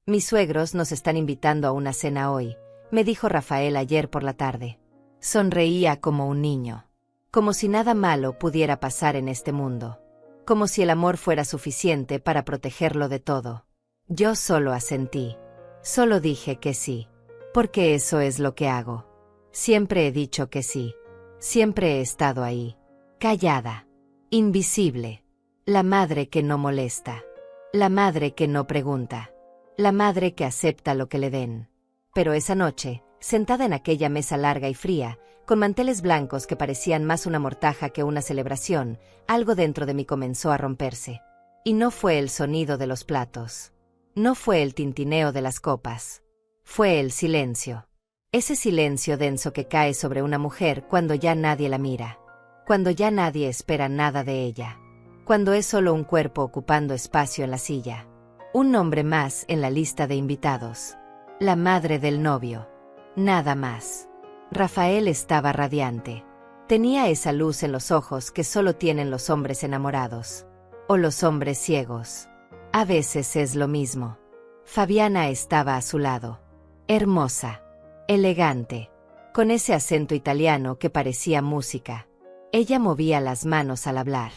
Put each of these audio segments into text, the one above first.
Mis suegros nos están invitando a una cena hoy, me dijo Rafael ayer por la tarde. Sonreía como un niño. Como si nada malo pudiera pasar en este mundo. Como si el amor fuera suficiente para protegerlo de todo. Yo solo asentí. Solo dije que sí. Porque eso es lo que hago. Siempre he dicho que sí. Siempre he estado ahí. Callada. Invisible. La madre que no molesta. La madre que no pregunta. La madre que acepta lo que le den. Pero esa noche, sentada en aquella mesa larga y fría, con manteles blancos que parecían más una mortaja que una celebración, algo dentro de mí comenzó a romperse. Y no fue el sonido de los platos. No fue el tintineo de las copas. Fue el silencio. Ese silencio denso que cae sobre una mujer cuando ya nadie la mira. Cuando ya nadie espera nada de ella. Cuando es solo un cuerpo ocupando espacio en la silla. Un nombre más en la lista de invitados. La madre del novio. Nada más. Rafael estaba radiante. Tenía esa luz en los ojos que solo tienen los hombres enamorados. O los hombres ciegos. A veces es lo mismo. Fabiana estaba a su lado. Hermosa. Elegante. Con ese acento italiano que parecía música. Ella movía las manos al hablar.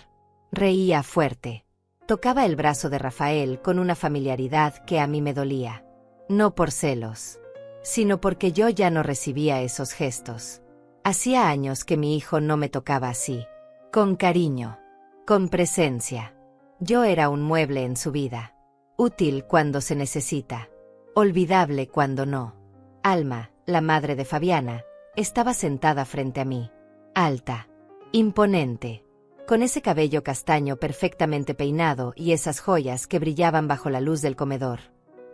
Reía fuerte. Tocaba el brazo de Rafael con una familiaridad que a mí me dolía. No por celos, sino porque yo ya no recibía esos gestos. Hacía años que mi hijo no me tocaba así. Con cariño. Con presencia. Yo era un mueble en su vida. Útil cuando se necesita. Olvidable cuando no. Alma, la madre de Fabiana, estaba sentada frente a mí. Alta. Imponente. Con ese cabello castaño perfectamente peinado y esas joyas que brillaban bajo la luz del comedor.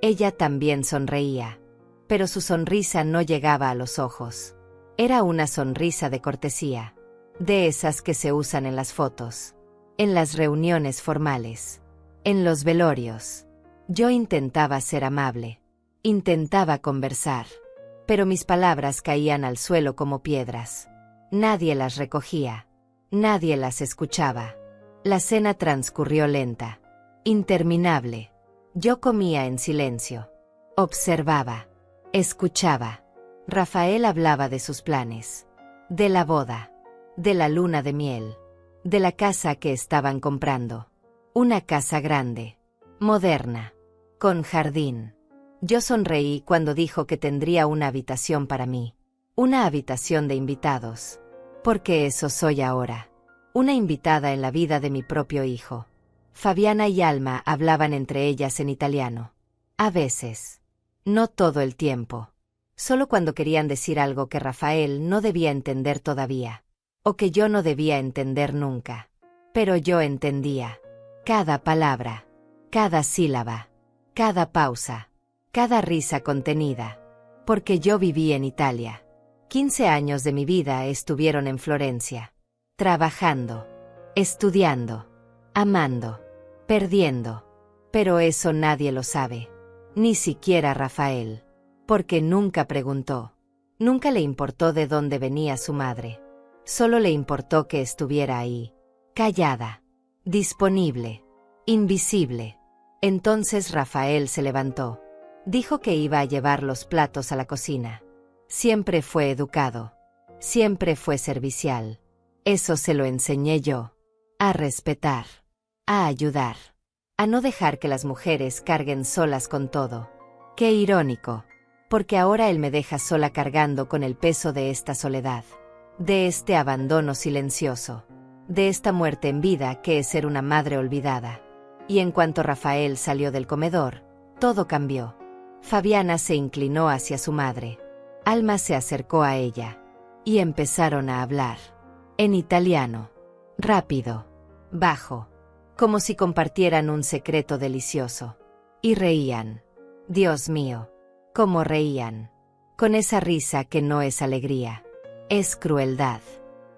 Ella también sonreía. Pero su sonrisa no llegaba a los ojos. Era una sonrisa de cortesía. De esas que se usan en las fotos. En las reuniones formales. En los velorios. Yo intentaba ser amable. Intentaba conversar. Pero mis palabras caían al suelo como piedras. Nadie las recogía. Nadie las escuchaba. La cena transcurrió lenta. Interminable. Yo comía en silencio. Observaba. Escuchaba. Rafael hablaba de sus planes. De la boda. De la luna de miel. De la casa que estaban comprando. Una casa grande. Moderna. Con jardín. Yo sonreí cuando dijo que tendría una habitación para mí. Una habitación de invitados. Porque eso soy ahora. Una invitada en la vida de mi propio hijo. Fabiana y Alma hablaban entre ellas en italiano. A veces. No todo el tiempo. Solo cuando querían decir algo que Rafael no debía entender todavía. O que yo no debía entender nunca. Pero yo entendía. Cada palabra. Cada sílaba. Cada pausa. Cada risa contenida. Porque yo viví en Italia. 15 años de mi vida estuvieron en Florencia. Trabajando. Estudiando. Amando. Perdiendo. Pero eso nadie lo sabe. Ni siquiera Rafael. Porque nunca preguntó. Nunca le importó de dónde venía su madre. Solo le importó que estuviera ahí. Callada. Disponible. Invisible. Entonces Rafael se levantó. Dijo que iba a llevar los platos a la cocina. Siempre fue educado. Siempre fue servicial. Eso se lo enseñé yo. A respetar. A ayudar. A no dejar que las mujeres carguen solas con todo. Qué irónico. Porque ahora él me deja sola cargando con el peso de esta soledad. De este abandono silencioso. De esta muerte en vida que es ser una madre olvidada. Y en cuanto Rafael salió del comedor, todo cambió. Fabiana se inclinó hacia su madre. Alma se acercó a ella. Y empezaron a hablar. En italiano. Rápido. Bajo. Como si compartieran un secreto delicioso. Y reían. Dios mío. Cómo reían. Con esa risa que no es alegría. Es crueldad.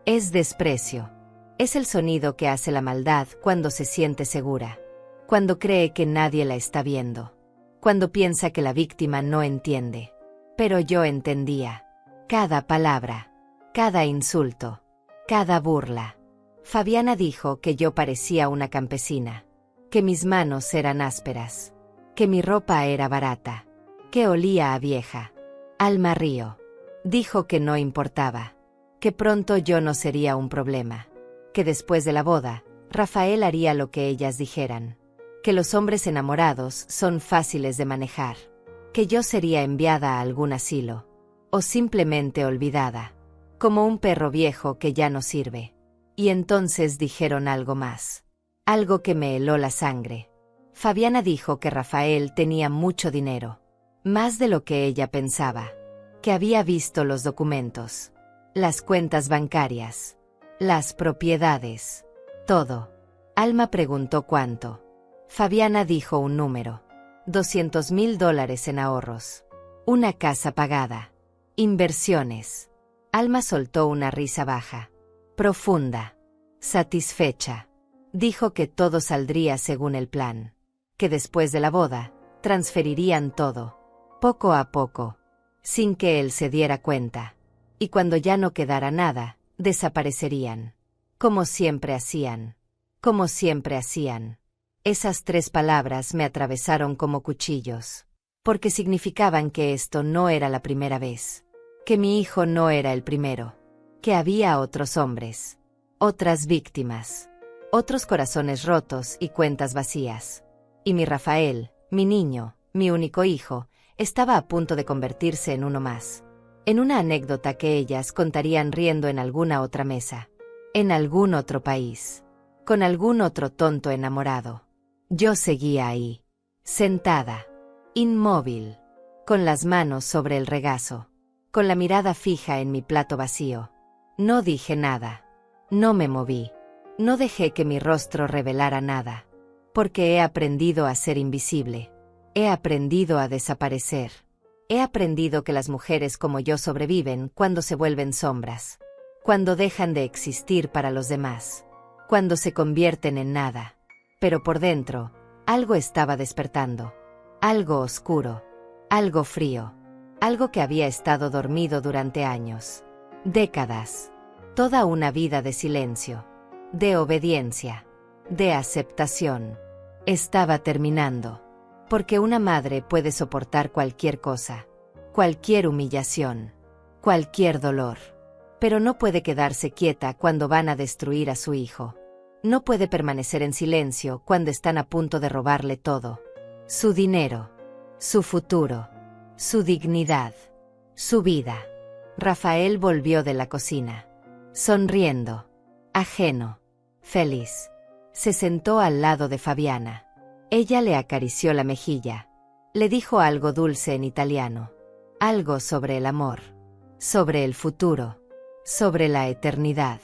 Es desprecio. Es el sonido que hace la maldad cuando se siente segura. Cuando cree que nadie la está viendo. Cuando piensa que la víctima no entiende. Pero yo entendía. Cada palabra. Cada insulto. Cada burla. Fabiana dijo que yo parecía una campesina. Que mis manos eran ásperas. que mi ropa era barata, que olía a vieja. Alma rió. Dijo que no importaba, que pronto yo no sería un problema, que después de la boda, Rafael haría lo que ellas dijeran, que los hombres enamorados son fáciles de manejar, que yo sería enviada a algún asilo, o simplemente olvidada, como un perro viejo que ya no sirve. Y entonces dijeron algo más, algo que me heló la sangre. Fabiana dijo que Rafael tenía mucho dinero, más de lo que ella pensaba, que había visto los documentos, las cuentas bancarias, las propiedades, todo. Alma preguntó cuánto. Fabiana dijo un número. $200,000 en ahorros. Una casa pagada. Inversiones. Alma soltó una risa baja, profunda, satisfecha. Dijo que todo saldría según el plan, que después de la boda, transferirían todo, poco a poco, sin que él se diera cuenta. Y cuando ya no quedara nada, desaparecerían. Como siempre hacían. Como siempre hacían. Esas 3 palabras me atravesaron como cuchillos, porque significaban que esto no era la primera vez, que mi hijo no era el primero, que había otros hombres, otras víctimas, otros corazones rotos y cuentas vacías. Y mi Rafael, mi niño, mi único hijo, estaba a punto de convertirse en uno más, en una anécdota que ellas contarían riendo en alguna otra mesa, en algún otro país, con algún otro tonto enamorado. Yo seguía ahí, sentada, inmóvil, con las manos sobre el regazo, con la mirada fija en mi plato vacío. No dije nada, no me moví, no dejé que mi rostro revelara nada, porque he aprendido a ser invisible, he aprendido a desaparecer, he aprendido que las mujeres como yo sobreviven cuando se vuelven sombras, cuando dejan de existir para los demás, cuando se convierten en nada. Pero por dentro, algo estaba despertando, algo oscuro, algo frío, algo que había estado dormido durante años, décadas, toda una vida de silencio, de obediencia, de aceptación. Estaba terminando, porque una madre puede soportar cualquier cosa, cualquier humillación, cualquier dolor, pero no puede quedarse quieta cuando van a destruir a su hijo. No puede permanecer en silencio cuando están a punto de robarle todo. Su dinero, su futuro, su dignidad, su vida. Rafael volvió de la cocina, sonriendo, ajeno, feliz. Se sentó al lado de Fabiana. Ella le acarició la mejilla. Le dijo algo dulce en italiano. Algo sobre el amor, sobre el futuro, sobre la eternidad.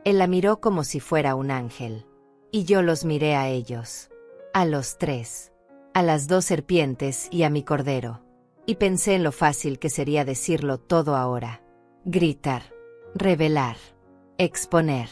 Él la miró como si fuera un ángel. Y yo los miré a ellos. A los 3. A las 2 serpientes y a mi cordero. Y pensé en lo fácil que sería decirlo todo ahora. Gritar. Revelar. Exponer.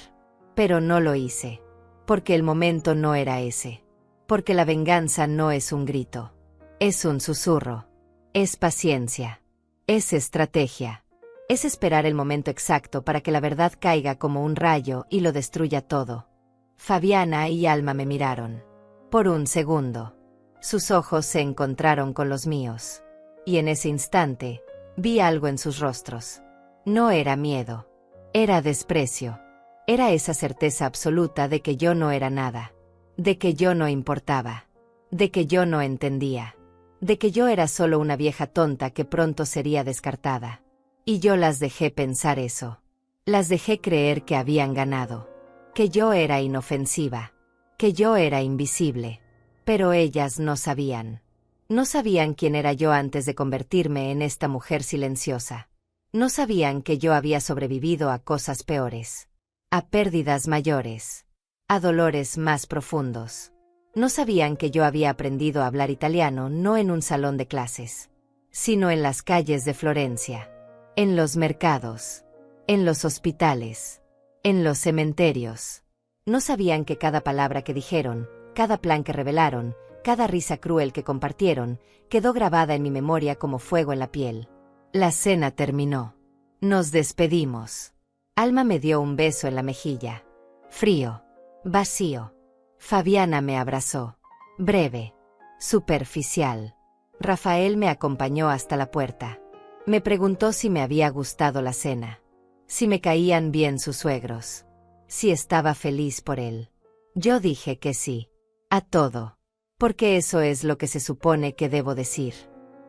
Pero no lo hice. Porque el momento no era ese. Porque la venganza no es un grito. Es un susurro. Es paciencia. Es estrategia. Es esperar el momento exacto para que la verdad caiga como un rayo y lo destruya todo. Fabiana y Alma me miraron. Por un segundo. Sus ojos se encontraron con los míos. Y en ese instante, vi algo en sus rostros. No era miedo. Era desprecio. Era esa certeza absoluta de que yo no era nada. De que yo no importaba. De que yo no entendía. De que yo era solo una vieja tonta que pronto sería descartada. Y yo las dejé pensar eso. Las dejé creer que habían ganado. Que yo era inofensiva. Que yo era invisible. Pero ellas no sabían. No sabían quién era yo antes de convertirme en esta mujer silenciosa. No sabían que yo había sobrevivido a cosas peores. A pérdidas mayores. A dolores más profundos. No sabían que yo había aprendido a hablar italiano no en un salón de clases, sino en las calles de Florencia. En los mercados, en los hospitales, en los cementerios. No sabían que cada palabra que dijeron, cada plan que revelaron, cada risa cruel que compartieron, quedó grabada en mi memoria como fuego en la piel. La cena terminó. Nos despedimos. Alma me dio un beso en la mejilla. Frío, vacío. Fabiana me abrazó. Breve, superficial. Rafael me acompañó hasta la puerta. Me preguntó si me había gustado la cena, si me caían bien sus suegros, si estaba feliz por él. Yo dije que sí. A todo. Porque eso es lo que se supone que debo decir.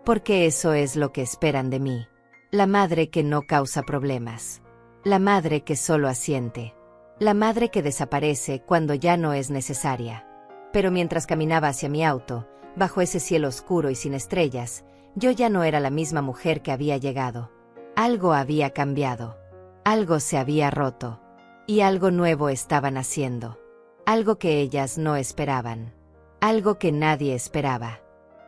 Porque eso es lo que esperan de mí. La madre que no causa problemas. La madre que solo asiente. La madre que desaparece cuando ya no es necesaria. Pero mientras caminaba hacia mi auto, bajo ese cielo oscuro y sin estrellas, yo ya no era la misma mujer que había llegado. Algo había cambiado. Algo se había roto. Y algo nuevo estaba naciendo. Algo que ellas no esperaban. Algo que nadie esperaba.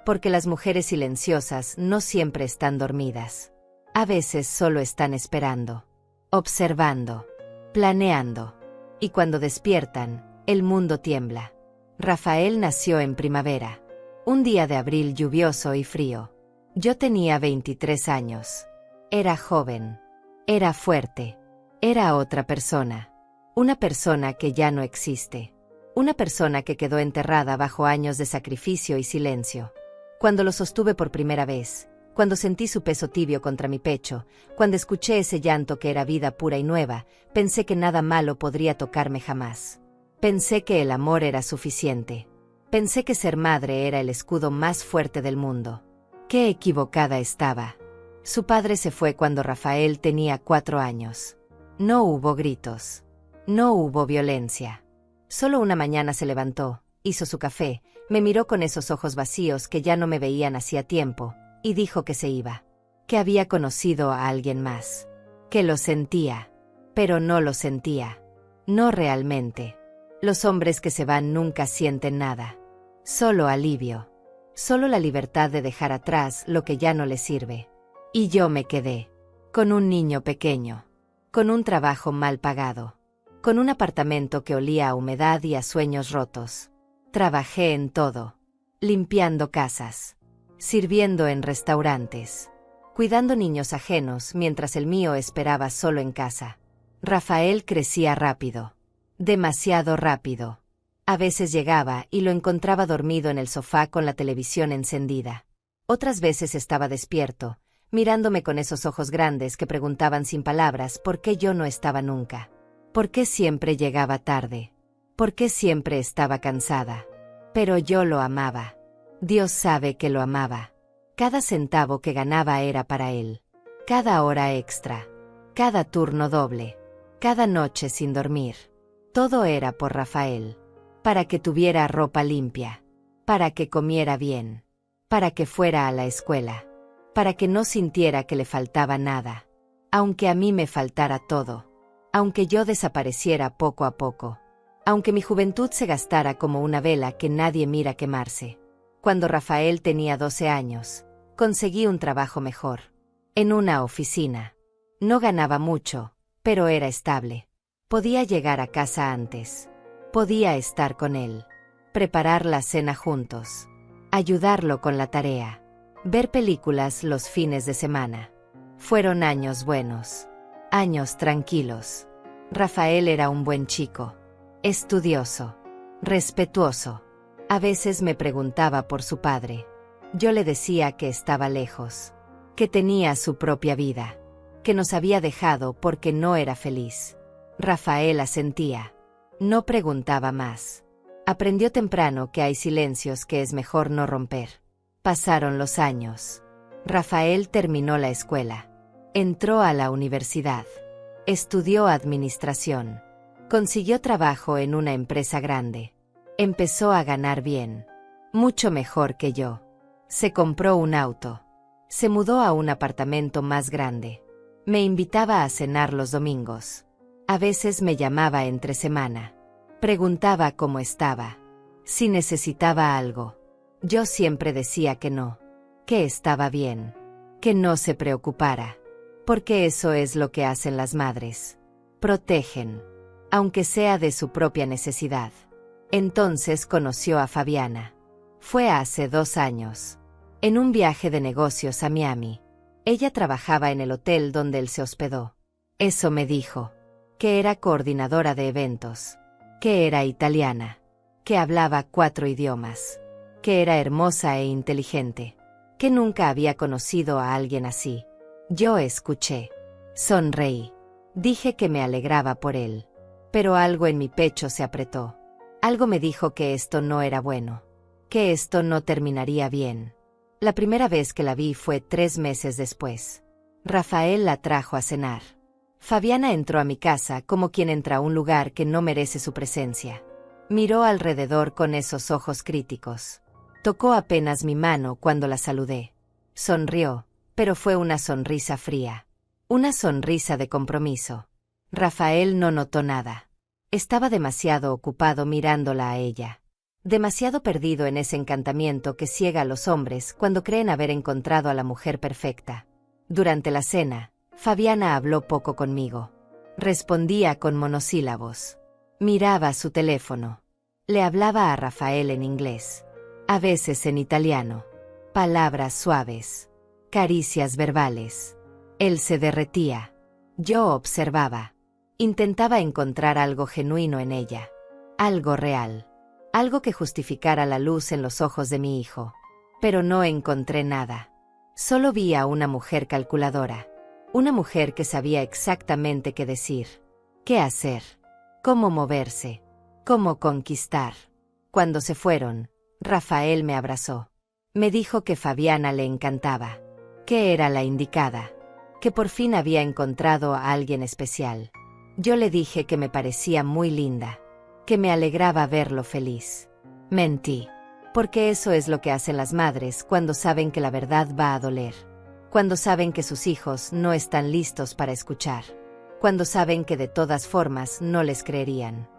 Porque las mujeres silenciosas no siempre están dormidas. A veces solo están esperando, observando, planeando. Y cuando despiertan, el mundo tiembla. Rafael nació en primavera. Un día de abril lluvioso y frío. Yo tenía 23 años. Era joven. Era fuerte. Era otra persona. Una persona que ya no existe. Una persona que quedó enterrada bajo años de sacrificio y silencio. Cuando lo sostuve por primera vez, cuando sentí su peso tibio contra mi pecho, cuando escuché ese llanto que era vida pura y nueva, pensé que nada malo podría tocarme jamás. Pensé que el amor era suficiente. Pensé que ser madre era el escudo más fuerte del mundo. Qué equivocada estaba. Su padre se fue cuando Rafael tenía 4 años. No hubo gritos. No hubo violencia. Solo una mañana se levantó, hizo su café, me miró con esos ojos vacíos que ya no me veían hacía tiempo, y dijo que se iba. Que había conocido a alguien más. Que lo sentía. Pero no lo sentía. No realmente. Los hombres que se van nunca sienten nada. Solo alivio. Solo la libertad de dejar atrás lo que ya no les sirve. Y yo me quedé. Con un niño pequeño. Con un trabajo mal pagado. Con un apartamento que olía a humedad y a sueños rotos. Trabajé en todo. Limpiando casas. Sirviendo en restaurantes. Cuidando niños ajenos mientras el mío esperaba solo en casa. Rafael crecía rápido. Demasiado rápido. A veces llegaba y lo encontraba dormido en el sofá con la televisión encendida. Otras veces estaba despierto, mirándome con esos ojos grandes que preguntaban sin palabras por qué yo no estaba nunca. ¿Por qué siempre llegaba tarde? ¿Por qué siempre estaba cansada? Pero yo lo amaba. Dios sabe que lo amaba. Cada centavo que ganaba era para él. Cada hora extra. Cada turno doble. Cada noche sin dormir. Todo era por Rafael. Para que tuviera ropa limpia. Para que comiera bien. Para que fuera a la escuela. Para que no sintiera que le faltaba nada. Aunque a mí me faltara todo. Aunque yo desapareciera poco a poco. Aunque mi juventud se gastara como una vela que nadie mira quemarse. Cuando Rafael tenía 12 años, conseguí un trabajo mejor. En una oficina. No ganaba mucho, pero era estable. Podía llegar a casa antes. Podía estar con él. Preparar la cena juntos. Ayudarlo con la tarea. Ver películas los fines de semana. Fueron años buenos. Años tranquilos. Rafael era un buen chico. Estudioso. Respetuoso. A veces me preguntaba por su padre. Yo le decía que estaba lejos. Que tenía su propia vida. Que nos había dejado porque no era feliz. Rafael asentía. No preguntaba más. Aprendió temprano que hay silencios que es mejor no romper. Pasaron los años. Rafael terminó la escuela. Entró a la universidad. Estudió administración. Consiguió trabajo en una empresa grande. Empezó a ganar bien. Mucho mejor que yo. Se compró un auto. Se mudó a un apartamento más grande. Me invitaba a cenar los domingos. A veces me llamaba entre semana. Preguntaba cómo estaba. Si necesitaba algo. Yo siempre decía que no. Que estaba bien. Que no se preocupara. Porque eso es lo que hacen las madres. Protegen. Aunque sea de su propia necesidad. Entonces conoció a Fabiana. Fue hace 2 años. En un viaje de negocios a Miami. Ella trabajaba en el hotel donde él se hospedó. Eso me dijo. Que era coordinadora de eventos. Que era italiana. Que hablaba 4 idiomas. que era hermosa e inteligente, que nunca había conocido a alguien así. Yo escuché. Sonreí. Dije que me alegraba por él. Pero algo en mi pecho se apretó. Algo me dijo que esto no era bueno. Que esto no terminaría bien. La primera vez que la vi fue 3 meses después. Rafael la trajo a cenar. Fabiana entró a mi casa como quien entra a un lugar que no merece su presencia. Miró alrededor con esos ojos críticos. Tocó apenas mi mano cuando la saludé. Sonrió, pero fue una sonrisa fría. Una sonrisa de compromiso. Rafael no notó nada. Estaba demasiado ocupado mirándola a ella. Demasiado perdido en ese encantamiento que ciega a los hombres cuando creen haber encontrado a la mujer perfecta. Durante la cena, Fabiana habló poco conmigo. Respondía con monosílabos. Miraba su teléfono. Le hablaba a Rafael en inglés. A veces en italiano. Palabras suaves. Caricias verbales. Él se derretía. Yo observaba. Intentaba encontrar algo genuino en ella. Algo real. Algo que justificara la luz en los ojos de mi hijo. Pero no encontré nada. Solo vi a una mujer calculadora. Una mujer que sabía exactamente qué decir. Qué hacer. Cómo moverse. Cómo conquistar. Cuando se fueron, Rafael me abrazó. Me dijo que Fabiana le encantaba. Que era la indicada. Que por fin había encontrado a alguien especial. Yo le dije que me parecía muy linda. Que me alegraba verlo feliz. Mentí. Porque eso es lo que hacen las madres cuando saben que la verdad va a doler. Cuando saben que sus hijos no están listos para escuchar. Cuando saben que de todas formas no les creerían.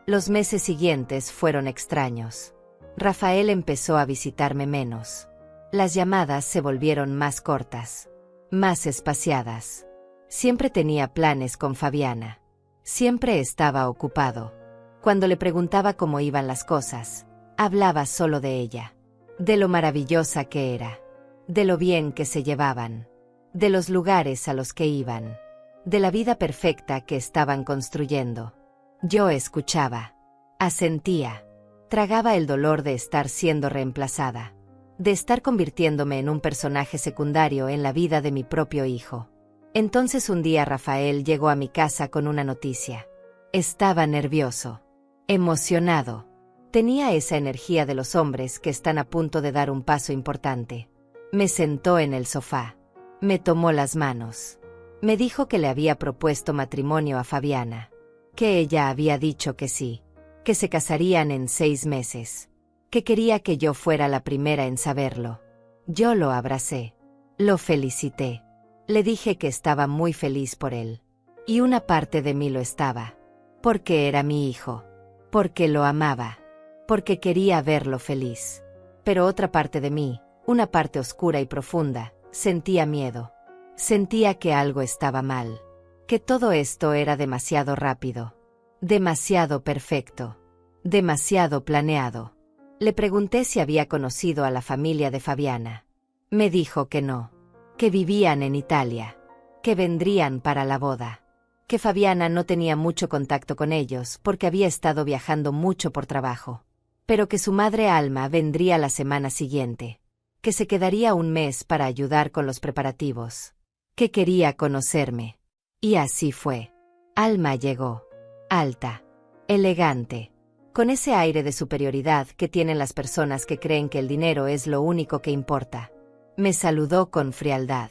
Los meses siguientes fueron extraños. Rafael empezó a visitarme menos. Las llamadas se volvieron más cortas. Más espaciadas. Siempre tenía planes con Fabiana. Siempre estaba ocupado. Cuando le preguntaba cómo iban las cosas, hablaba solo de ella. De lo maravillosa que era. De lo bien que se llevaban. De los lugares a los que iban. De la vida perfecta que estaban construyendo. Yo escuchaba. Asentía. Tragaba el dolor de estar siendo reemplazada. De estar convirtiéndome en un personaje secundario en la vida de mi propio hijo. Entonces un día Rafael llegó a mi casa con una noticia. Estaba nervioso. Emocionado. Tenía esa energía de los hombres que están a punto de dar un paso importante. Me sentó en el sofá. Me tomó las manos. Me dijo que le había propuesto matrimonio a Fabiana. Que ella había dicho que sí. Que se casarían en 6 meses. Que quería que yo fuera la primera en saberlo. Yo lo abracé. Lo felicité. Le dije que estaba muy feliz por él. Y una parte de mí lo estaba. Porque era mi hijo. Porque lo amaba. Porque quería verlo feliz. Pero otra parte de mí, una parte oscura y profunda, sentía miedo. Sentía que algo estaba mal. Que todo esto era demasiado rápido. Demasiado perfecto. Demasiado planeado. Le pregunté si había conocido a la familia de Fabiana. Me dijo que no. Que vivían en Italia. Que vendrían para la boda. Que Fabiana no tenía mucho contacto con ellos porque había estado viajando mucho por trabajo. Pero que su madre Alma vendría la semana siguiente. Que se quedaría un mes para ayudar con los preparativos. Que quería conocerme. Y así fue. Alma llegó. Alta. Elegante. Con ese aire de superioridad que tienen las personas que creen que el dinero es lo único que importa. Me saludó con frialdad.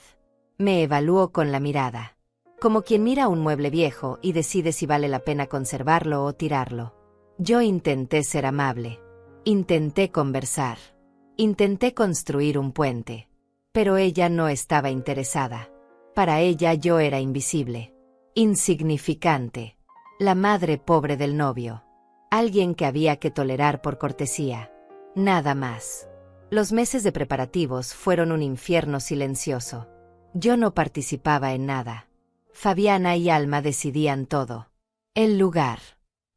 Me evaluó con la mirada. Como quien mira un mueble viejo y decide si vale la pena conservarlo o tirarlo. Yo intenté ser amable. Intenté conversar. Intenté construir un puente. Pero ella no estaba interesada. Para ella yo era invisible. Insignificante. La madre pobre del novio. Alguien que había que tolerar por cortesía. Nada más. Los meses de preparativos fueron un infierno silencioso. Yo no participaba en nada. Fabiana y Alma decidían todo. El lugar.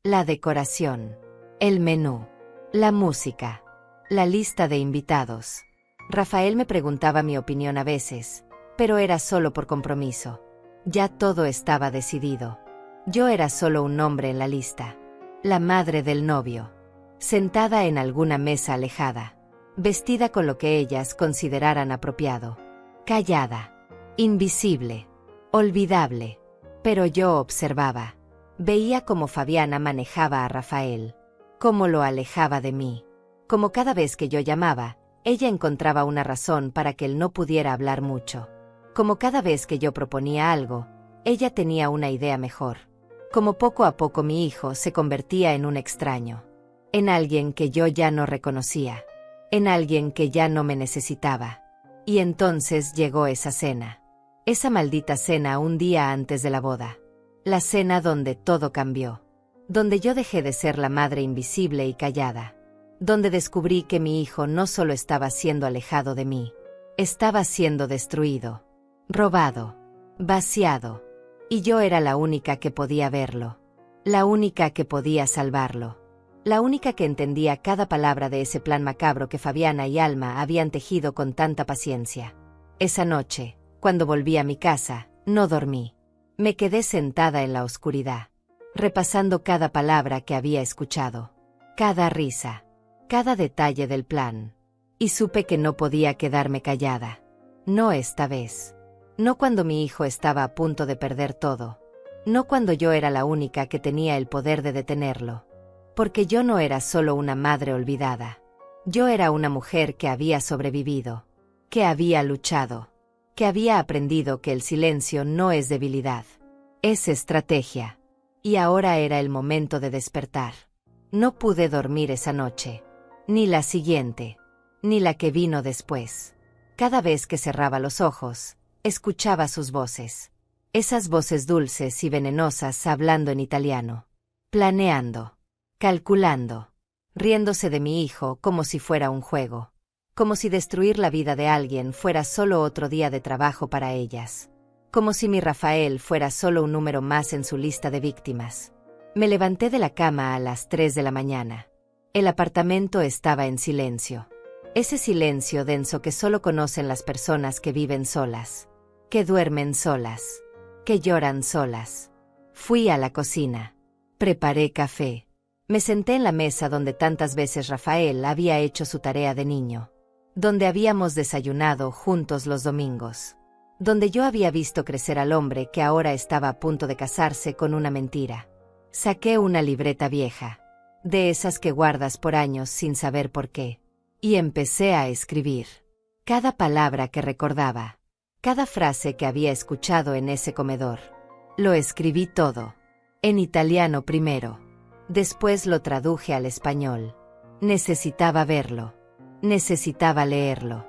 La decoración. El menú. La música. La lista de invitados. Rafael me preguntaba mi opinión a veces, pero era solo por compromiso. Ya todo estaba decidido. Yo era solo un nombre en la lista. La madre del novio. Sentada en alguna mesa alejada. vestida con lo que ellas consideraran apropiado. Callada. Invisible. Olvidable. Pero yo observaba. Veía cómo Fabiana manejaba a Rafael. Cómo lo alejaba de mí. Como cada vez que yo llamaba, ella encontraba una razón para que él no pudiera hablar mucho. Como cada vez que yo proponía algo, ella tenía una idea mejor. Como poco a poco mi hijo se convertía en un extraño. En alguien que yo ya no reconocía. En alguien que ya no me necesitaba. Y entonces llegó esa cena. Esa maldita cena un día antes de la boda. La cena donde todo cambió. Donde yo dejé de ser la madre invisible y callada. Donde descubrí que mi hijo no solo estaba siendo alejado de mí. Estaba siendo destruido. Robado. Vaciado. Y yo era la única que podía verlo. La única que podía salvarlo. La única que entendía cada palabra de ese plan macabro que Fabiana y Alma habían tejido con tanta paciencia. Esa noche, cuando volví a mi casa, no dormí. Me quedé sentada en la oscuridad, repasando cada palabra que había escuchado, cada risa, cada detalle del plan. Y supe que no podía quedarme callada. No esta vez. No cuando mi hijo estaba a punto de perder todo. No cuando yo era la única que tenía el poder de detenerlo. Porque yo no era solo una madre olvidada. Yo era una mujer que había sobrevivido. Que había luchado. Que había aprendido que el silencio no es debilidad. Es estrategia. Y ahora era el momento de despertar. No pude dormir esa noche. Ni la siguiente. Ni la que vino después. Cada vez que cerraba los ojos, escuchaba sus voces. Esas voces dulces y venenosas hablando en italiano. Planeando. Calculando. Riéndose de mi hijo como si fuera un juego. Como si destruir la vida de alguien fuera solo otro día de trabajo para ellas. Como si mi Rafael fuera solo un número más en su lista de víctimas. Me levanté de la cama a las 3 de la mañana. El apartamento estaba en silencio. Ese silencio denso que solo conocen las personas que viven solas. Que duermen solas. Que lloran solas. Fui a la cocina. Preparé café. Me senté en la mesa donde tantas veces Rafael había hecho su tarea de niño. Donde habíamos desayunado juntos los domingos. Donde yo había visto crecer al hombre que ahora estaba a punto de casarse con una mentira. Saqué una libreta vieja. De esas que guardas por años sin saber por qué. Y empecé a escribir. Cada palabra que recordaba. Cada frase que había escuchado en ese comedor. Lo escribí todo. En italiano primero. Después lo traduje al español. Necesitaba verlo. Necesitaba leerlo.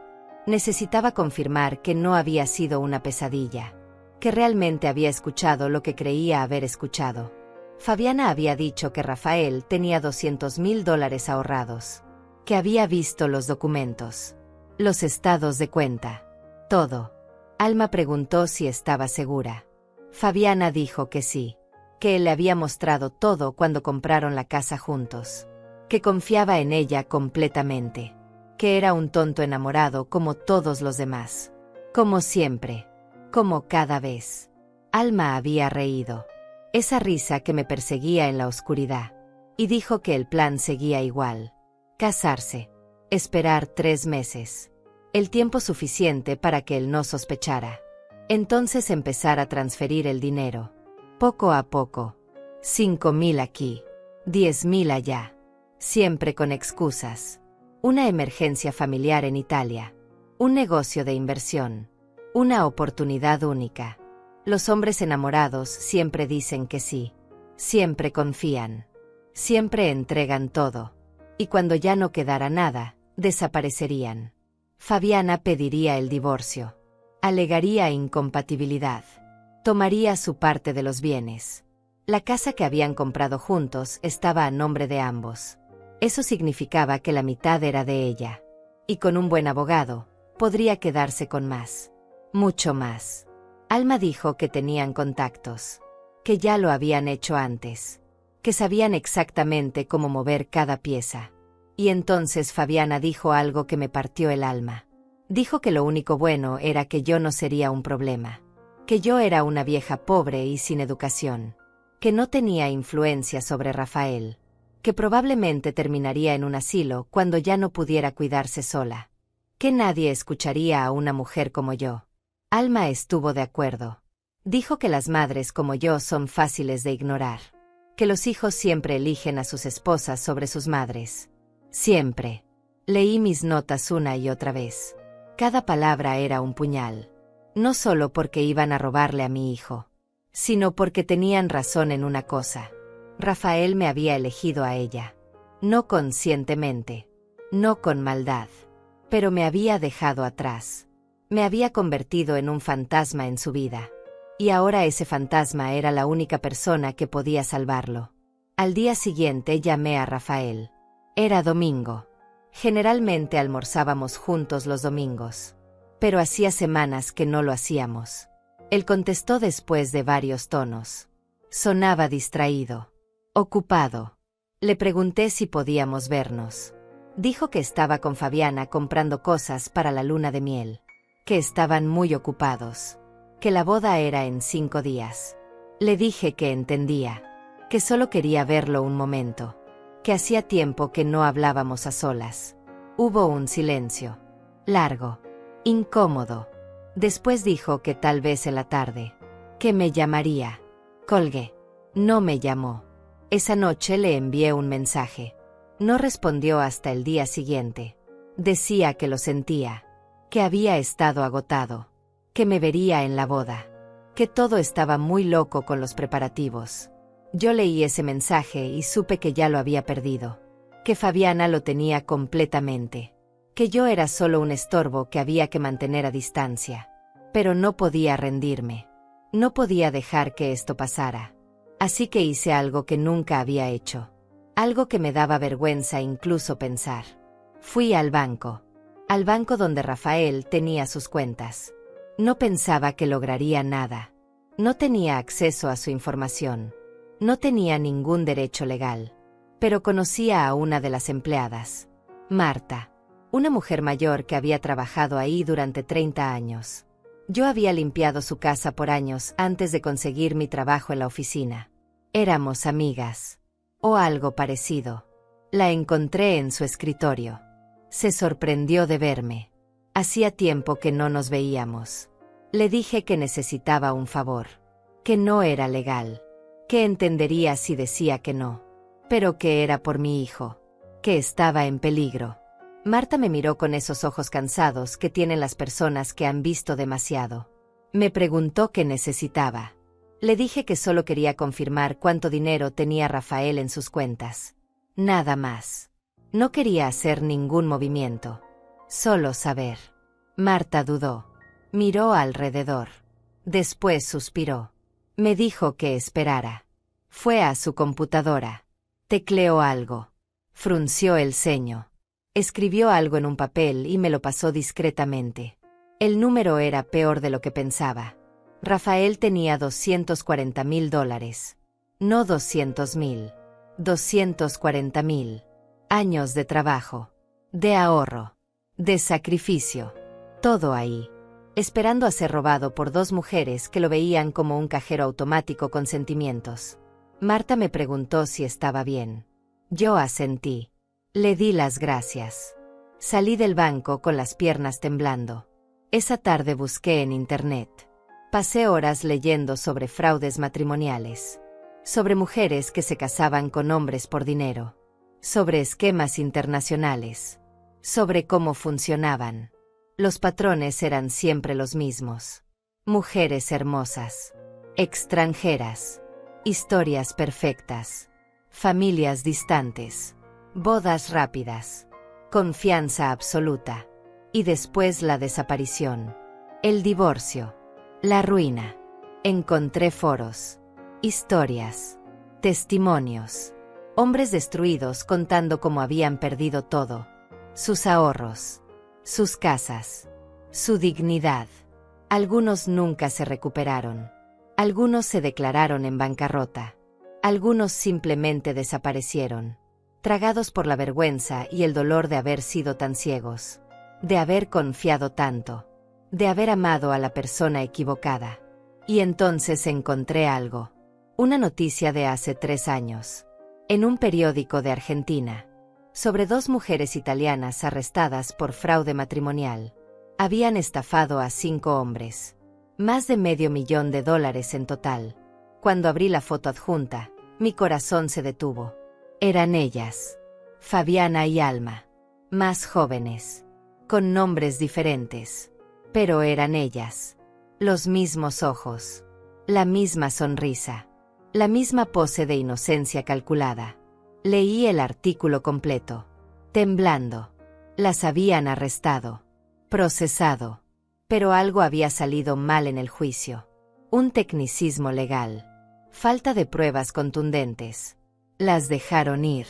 Necesitaba confirmar que no había sido una pesadilla. Que realmente había escuchado lo que creía haber escuchado. Fabiana había dicho que Rafael tenía $200,000 ahorrados. Que había visto los documentos. Los estados de cuenta. Todo. Alma preguntó si estaba segura. Fabiana dijo que sí. Que él le había mostrado todo cuando compraron la casa juntos. Que confiaba en ella completamente. Que era un tonto enamorado como todos los demás. Como siempre. Como cada vez. Alma había reído. Esa risa que me perseguía en la oscuridad. Y dijo que el plan seguía igual. Casarse. Esperar 3 meses. El tiempo suficiente para que él no sospechara. Entonces empezar a transferir el dinero. Poco a poco. 5,000 aquí. 10,000 allá. Siempre con excusas. Una emergencia familiar en Italia. Un negocio de inversión. Una oportunidad única. Los hombres enamorados siempre dicen que sí. Siempre confían. Siempre entregan todo. Y cuando ya no quedara nada, desaparecerían. Fabiana pediría el divorcio. Alegaría incompatibilidad. Tomaría su parte de los bienes. La casa que habían comprado juntos estaba a nombre de ambos. Eso significaba que la mitad era de ella. Y con un buen abogado, podría quedarse con más. Mucho más. Alma dijo que tenían contactos. Que ya lo habían hecho antes. Que sabían exactamente cómo mover cada pieza. Y entonces Fabiana dijo algo que me partió el alma. Dijo que lo único bueno era que yo no sería un problema. Que yo era una vieja pobre y sin educación. Que no tenía influencia sobre Rafael. que probablemente terminaría en un asilo cuando ya no pudiera cuidarse sola. Que nadie escucharía a una mujer como yo. Alma estuvo de acuerdo. Dijo que las madres como yo son fáciles de ignorar. Que los hijos siempre eligen a sus esposas sobre sus madres. Siempre. Leí mis notas una y otra vez. Cada palabra era un puñal. No solo porque iban a robarle a mi hijo, sino porque tenían razón en una cosa. Rafael me había elegido a ella. No conscientemente. No con maldad. Pero me había dejado atrás. Me había convertido en un fantasma en su vida. Y ahora ese fantasma era la única persona que podía salvarlo. Al día siguiente llamé a Rafael. Era domingo. Generalmente almorzábamos juntos los domingos. Pero hacía semanas que no lo hacíamos. Él contestó después de varios tonos. Sonaba distraído. Ocupado. Le pregunté si podíamos vernos. Dijo que estaba con Fabiana comprando cosas para la luna de miel. Que estaban muy ocupados. Que la boda era en 5 días. Le dije que entendía. Que solo quería verlo un momento. Que hacía tiempo que no hablábamos a solas. Hubo un silencio. Largo. Incómodo. Después dijo que tal vez en la tarde. Que me llamaría. Colgué. No me llamó. Esa noche le envié un mensaje. No respondió hasta el día siguiente. Decía que lo sentía. Que había estado agotado. Que me vería en la boda. Que todo estaba muy loco con los preparativos. Yo leí ese mensaje y supe que ya lo había perdido. Que Fabiana lo tenía completamente. Que yo era solo un estorbo que había que mantener a distancia. Pero no podía rendirme. No podía dejar que esto pasara. Así que hice algo que nunca había hecho. Algo que me daba vergüenza incluso pensar. Fui al banco. Al banco donde Rafael tenía sus cuentas. No pensaba que lograría nada. No tenía acceso a su información. No tenía ningún derecho legal. Pero conocía a una de las empleadas. Marta. Una mujer mayor que había trabajado ahí durante 30 años. Yo había limpiado su casa por años antes de conseguir mi trabajo en la oficina. Éramos amigas. O algo parecido. La encontré en su escritorio. Se sorprendió de verme. Hacía tiempo que no nos veíamos. Le dije que necesitaba un favor. Que no era legal. Que entendería si decía que no. Pero que era por mi hijo. Que estaba en peligro. Marta me miró con esos ojos cansados que tienen las personas que han visto demasiado. Me preguntó qué necesitaba. Le dije que solo quería confirmar cuánto dinero tenía Rafael en sus cuentas. Nada más. No quería hacer ningún movimiento. Solo saber. Marta dudó. Miró alrededor. Después suspiró. Me dijo que esperara. Fue a su computadora. Tecleó algo. Frunció el ceño. Escribió algo en un papel y me lo pasó discretamente. El número era peor de lo que pensaba. Rafael tenía $240,000. No 200,000. 240,000. Años de trabajo. De ahorro. De sacrificio. Todo ahí. Esperando a ser robado por 2 mujeres que lo veían como un cajero automático con sentimientos. Marta me preguntó si estaba bien. Yo asentí. Le di las gracias. Salí del banco con las piernas temblando. Esa tarde busqué en internet. Pasé horas leyendo sobre fraudes matrimoniales. Sobre mujeres que se casaban con hombres por dinero. Sobre esquemas internacionales. Sobre cómo funcionaban. Los patrones eran siempre los mismos. Mujeres hermosas. Extranjeras. Historias perfectas. Familias distantes. Bodas rápidas. Confianza absoluta. Y después la desaparición. El divorcio. La ruina. Encontré foros. Historias. Testimonios. Hombres destruidos contando cómo habían perdido todo. Sus ahorros. Sus casas. Su dignidad. Algunos nunca se recuperaron. Algunos se declararon en bancarrota. Algunos simplemente desaparecieron. Tragados por la vergüenza y el dolor de haber sido tan ciegos. De haber confiado tanto. De haber amado a la persona equivocada. Y entonces encontré algo. Una noticia de hace 3 años. En un periódico de Argentina. Sobre 2 mujeres italianas arrestadas por fraude matrimonial. Habían estafado a 5 hombres. Más de $500,000 en total. Cuando abrí la foto adjunta, mi corazón se detuvo. Eran ellas. Fabiana y Alma. Más jóvenes. Con nombres diferentes. Pero eran ellas. Los mismos ojos. La misma sonrisa. La misma pose de inocencia calculada. Leí el artículo completo. Temblando. Las habían arrestado. Procesado. Pero algo había salido mal en el juicio. Un tecnicismo legal. Falta de pruebas contundentes. Las dejaron ir.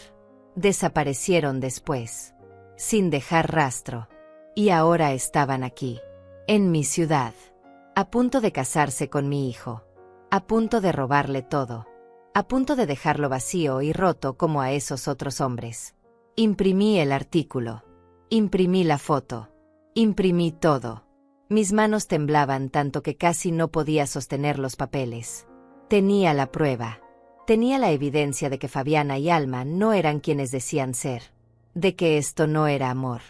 Desaparecieron después. Sin dejar rastro. Y ahora estaban aquí. En mi ciudad. A punto de casarse con mi hijo. A punto de robarle todo. A punto de dejarlo vacío y roto como a esos otros hombres. Imprimí el artículo. Imprimí la foto. Imprimí todo. Mis manos temblaban tanto que casi no podía sostener los papeles. Tenía la prueba. Tenía la evidencia de que Fabiana y Alma no eran quienes decían ser. De que esto no era amor.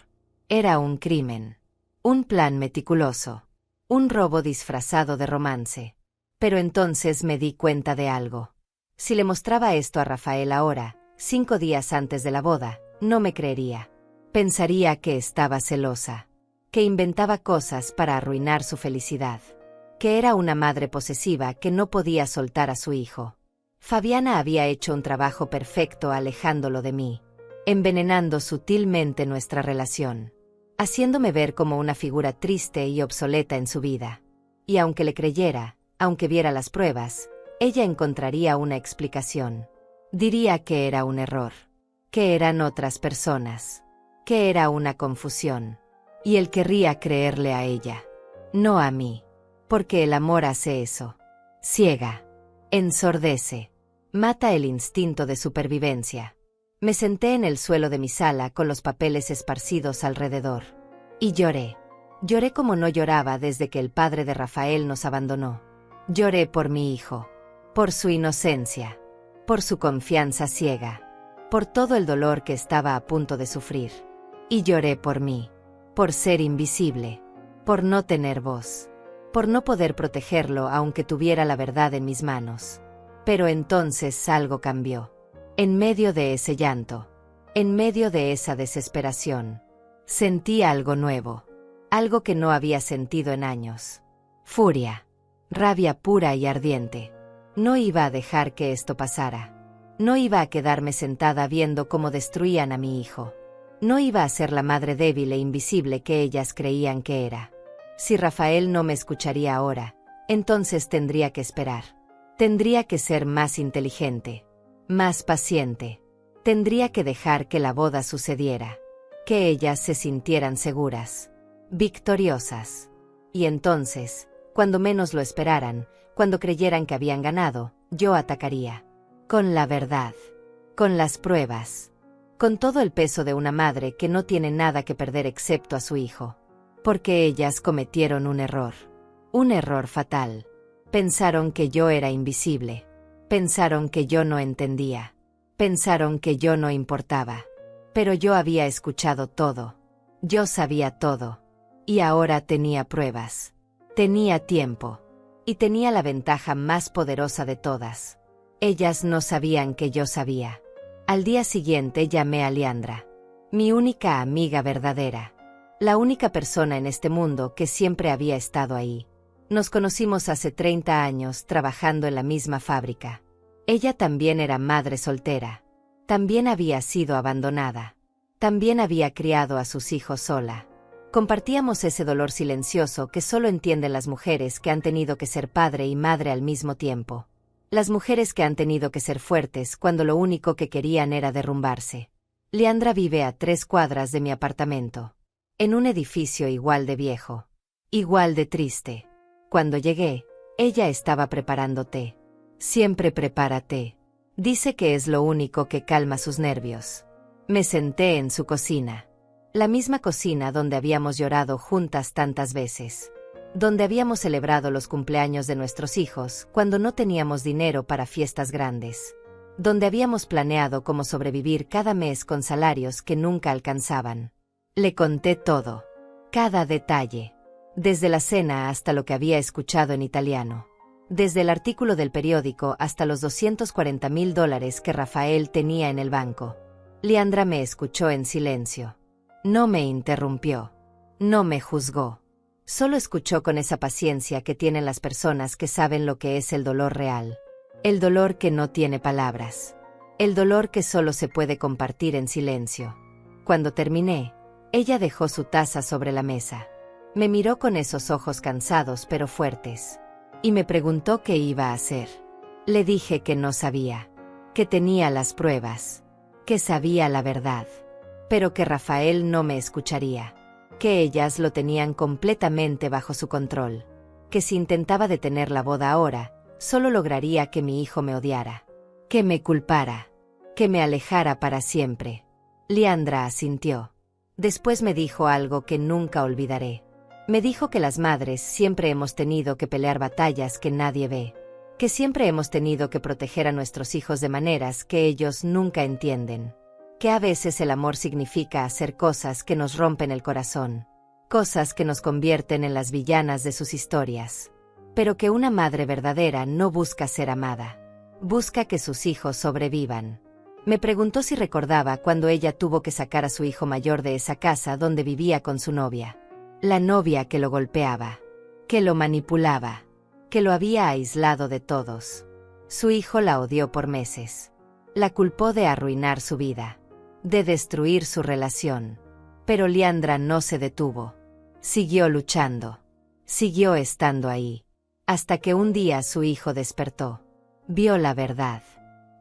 Era un crimen. Un plan meticuloso. Un robo disfrazado de romance. Pero entonces me di cuenta de algo. Si le mostraba esto a Rafael ahora, 5 días antes de la boda, no me creería. Pensaría que estaba celosa. Que inventaba cosas para arruinar su felicidad. Que era una madre posesiva que no podía soltar a su hijo. Fabiana había hecho un trabajo perfecto alejándolo de mí. Envenenando sutilmente nuestra relación. Haciéndome ver como una figura triste y obsoleta en su vida. Y aunque le creyera, aunque viera las pruebas, ella encontraría una explicación. Diría que era un error. Que eran otras personas. Que era una confusión. Y él querría creerle a ella. No a mí. Porque el amor hace eso. Ciega. Ensordece. Mata el instinto de supervivencia. Me senté en el suelo de mi sala con los papeles esparcidos alrededor. Y lloré. Lloré como no lloraba desde que el padre de Rafael nos abandonó. Lloré por mi hijo. Por su inocencia. Por su confianza ciega. Por todo el dolor que estaba a punto de sufrir. Y lloré por mí. Por ser invisible. Por no tener voz. Por no poder protegerlo aunque tuviera la verdad en mis manos. Pero entonces algo cambió. En medio de ese llanto. En medio de esa desesperación. Sentí algo nuevo. Algo que no había sentido en años. Furia. Rabia pura y ardiente. No iba a dejar que esto pasara. No iba a quedarme sentada viendo cómo destruían a mi hijo. No iba a ser la madre débil e invisible que ellas creían que era. Si Rafael no me escucharía ahora, entonces tendría que esperar. Tendría que ser más inteligente. Más paciente. Tendría que dejar que la boda sucediera. Que ellas se sintieran seguras. Victoriosas. Y entonces, cuando menos lo esperaran, cuando creyeran que habían ganado, yo atacaría. Con la verdad. Con las pruebas. Con todo el peso de una madre que no tiene nada que perder excepto a su hijo. Porque ellas cometieron un error. Un error fatal. Pensaron que yo era invisible. Pensaron que yo no entendía. Pensaron que yo no importaba. Pero yo había escuchado todo. Yo sabía todo. Y ahora tenía pruebas. Tenía tiempo. Y tenía la ventaja más poderosa de todas. Ellas no sabían que yo sabía. Al día siguiente llamé a Leandra. Mi única amiga verdadera. La única persona en este mundo que siempre había estado ahí. Nos conocimos hace 30 años trabajando en la misma fábrica. Ella también era madre soltera. También había sido abandonada. También había criado a sus hijos sola. Compartíamos ese dolor silencioso que solo entienden las mujeres que han tenido que ser padre y madre al mismo tiempo. Las mujeres que han tenido que ser fuertes cuando lo único que querían era derrumbarse. Leandra vive a 3 cuadras de mi apartamento. En un edificio igual de viejo. Igual de triste. Cuando llegué, ella estaba preparando té. Siempre prepara té. Dice que es lo único que calma sus nervios. Me senté en su cocina. La misma cocina donde habíamos llorado juntas tantas veces. Donde habíamos celebrado los cumpleaños de nuestros hijos cuando no teníamos dinero para fiestas grandes. donde habíamos planeado cómo sobrevivir cada mes con salarios que nunca alcanzaban. Le conté todo, cada detalle, desde la cena hasta lo que había escuchado en italiano, desde el artículo del periódico hasta los $240,000 que Rafael tenía en el banco. Liandra me escuchó en silencio. No me interrumpió. No me juzgó. Solo escuchó con esa paciencia que tienen las personas que saben lo que es el dolor real. El dolor que no tiene palabras. El dolor que solo se puede compartir en silencio. Cuando terminé, ella dejó su taza sobre la mesa. Me miró con esos ojos cansados pero fuertes. Y me preguntó qué iba a hacer. Le dije que no sabía. Que tenía las pruebas. Que sabía la verdad. Pero que Rafael no me escucharía. Que ellas lo tenían completamente bajo su control. Que si intentaba detener la boda ahora, solo lograría que mi hijo me odiara. Que me culpara. Que me alejara para siempre. Liandra asintió. Después me dijo algo que nunca olvidaré. Me dijo que las madres siempre hemos tenido que pelear batallas que nadie ve. Que siempre hemos tenido que proteger a nuestros hijos de maneras que ellos nunca entienden. Que a veces el amor significa hacer cosas que nos rompen el corazón. Cosas que nos convierten en las villanas de sus historias. Pero que una madre verdadera no busca ser amada. Busca que sus hijos sobrevivan. Me preguntó si recordaba cuando ella tuvo que sacar a su hijo mayor de esa casa donde vivía con su novia. La novia que lo golpeaba. Que lo manipulaba. Que lo había aislado de todos. Su hijo la odió por meses. La culpó de arruinar su vida. De destruir su relación. Pero Liandra no se detuvo. Siguió luchando. Siguió estando ahí. Hasta que un día su hijo despertó. Vio la verdad.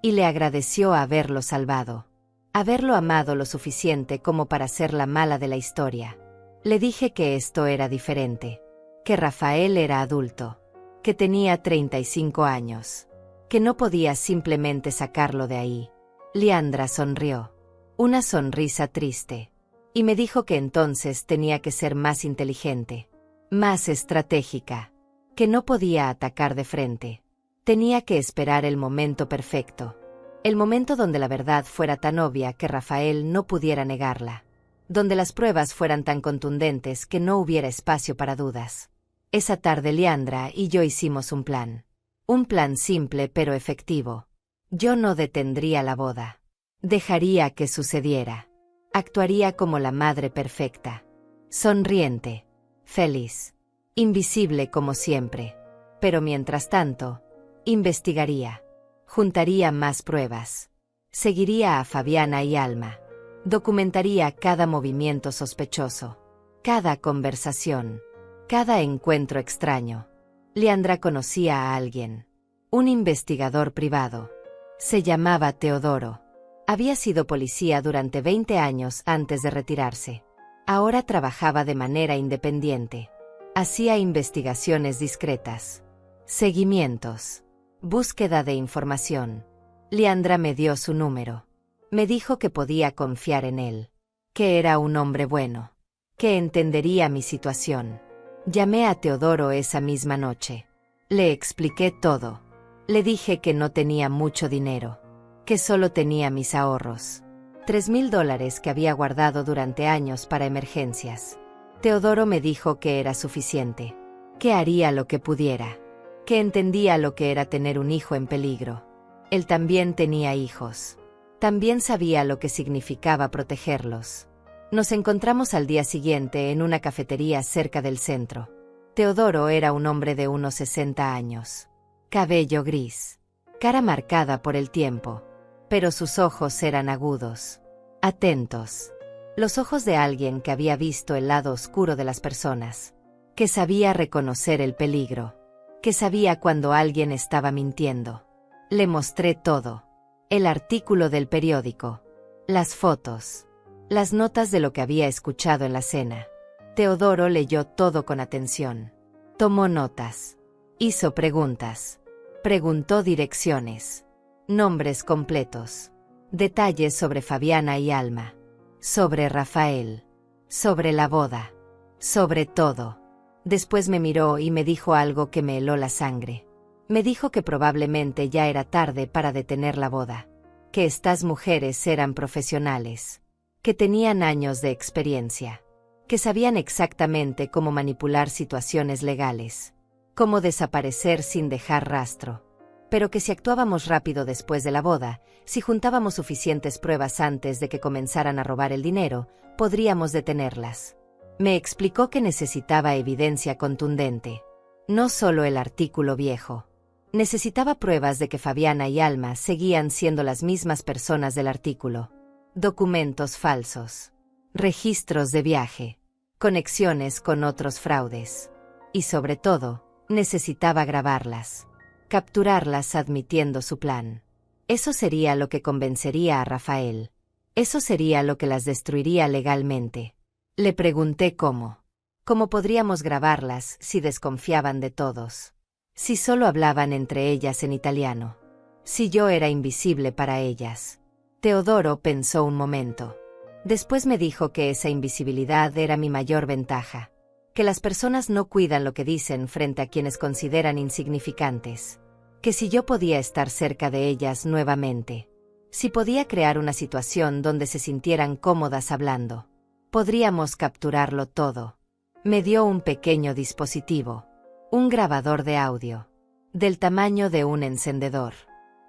Y le agradeció haberlo salvado. Haberlo amado lo suficiente como para ser la mala de la historia. Le dije que esto era diferente. Que Rafael era adulto. Que tenía 35 años. Que no podía simplemente sacarlo de ahí. Liandra sonrió. Una sonrisa triste. Y me dijo que entonces tenía que ser más inteligente. Más estratégica. Que no podía atacar de frente. Tenía que esperar el momento perfecto. El momento donde la verdad fuera tan obvia que Rafael no pudiera negarla. Donde las pruebas fueran tan contundentes que no hubiera espacio para dudas. Esa tarde Liandra y yo hicimos un plan. Un plan simple pero efectivo. Yo no detendría la boda. Dejaría que sucediera. Actuaría como la madre perfecta. Sonriente. Feliz. Invisible como siempre. Pero mientras tanto, investigaría. Juntaría más pruebas. Seguiría a Fabiana y Alma. Documentaría cada movimiento sospechoso. Cada conversación. Cada encuentro extraño. Liandra conocía a alguien. Un investigador privado. Se llamaba Teodoro. Había sido policía durante 20 años antes de retirarse. Ahora trabajaba de manera independiente. Hacía investigaciones discretas. Seguimientos. Búsqueda de información. Liandra me dio su número. Me dijo que podía confiar en él. Que era un hombre bueno. Que entendería mi situación. Llamé a Teodoro esa misma noche. Le expliqué todo. Le dije que no tenía mucho dinero. Que solo tenía mis ahorros. $3,000 que había guardado durante años para emergencias. Teodoro me dijo que era suficiente. Que haría lo que pudiera. Que entendía lo que era tener un hijo en peligro. Él también tenía hijos. También sabía lo que significaba protegerlos. Nos encontramos al día siguiente en una cafetería cerca del centro. Teodoro era un hombre de unos 60 años. Cabello gris. Cara marcada por el tiempo. Pero sus ojos eran agudos. Atentos. Los ojos de alguien que había visto el lado oscuro de las personas. Que sabía reconocer el peligro. Que sabía cuando alguien estaba mintiendo. Le mostré todo. El artículo del periódico. Las fotos. Las notas de lo que había escuchado en la cena. Teodoro leyó todo con atención. Tomó notas. Hizo preguntas. Preguntó direcciones. Nombres completos. Detalles sobre Fabiana y Alma. Sobre Rafael. Sobre la boda. Sobre todo. Después me miró y me dijo algo que me heló la sangre. Me dijo que probablemente ya era tarde para detener la boda, que estas mujeres eran profesionales, que tenían años de experiencia, que sabían exactamente cómo manipular situaciones legales, cómo desaparecer sin dejar rastro, pero que si actuábamos rápido después de la boda, si juntábamos suficientes pruebas antes de que comenzaran a robar el dinero, podríamos detenerlas. Me explicó que necesitaba evidencia contundente, no solo el artículo viejo. Necesitaba pruebas de que Fabiana y Alma seguían siendo las mismas personas del artículo. Documentos falsos, registros de viaje, conexiones con otros fraudes. Y sobre todo, necesitaba grabarlas, capturarlas admitiendo su plan. Eso sería lo que convencería a Rafael. Eso sería lo que las destruiría legalmente. Le pregunté cómo. ¿Cómo podríamos grabarlas si desconfiaban de todos? Si solo hablaban entre ellas en italiano. Si yo era invisible para ellas. Teodoro pensó un momento. Después me dijo que esa invisibilidad era mi mayor ventaja. Que las personas no cuidan lo que dicen frente a quienes consideran insignificantes. Que si yo podía estar cerca de ellas nuevamente. Si podía crear una situación donde se sintieran cómodas hablando. Podríamos capturarlo todo. Me dio un pequeño dispositivo. Un grabador de audio, del tamaño de un encendedor.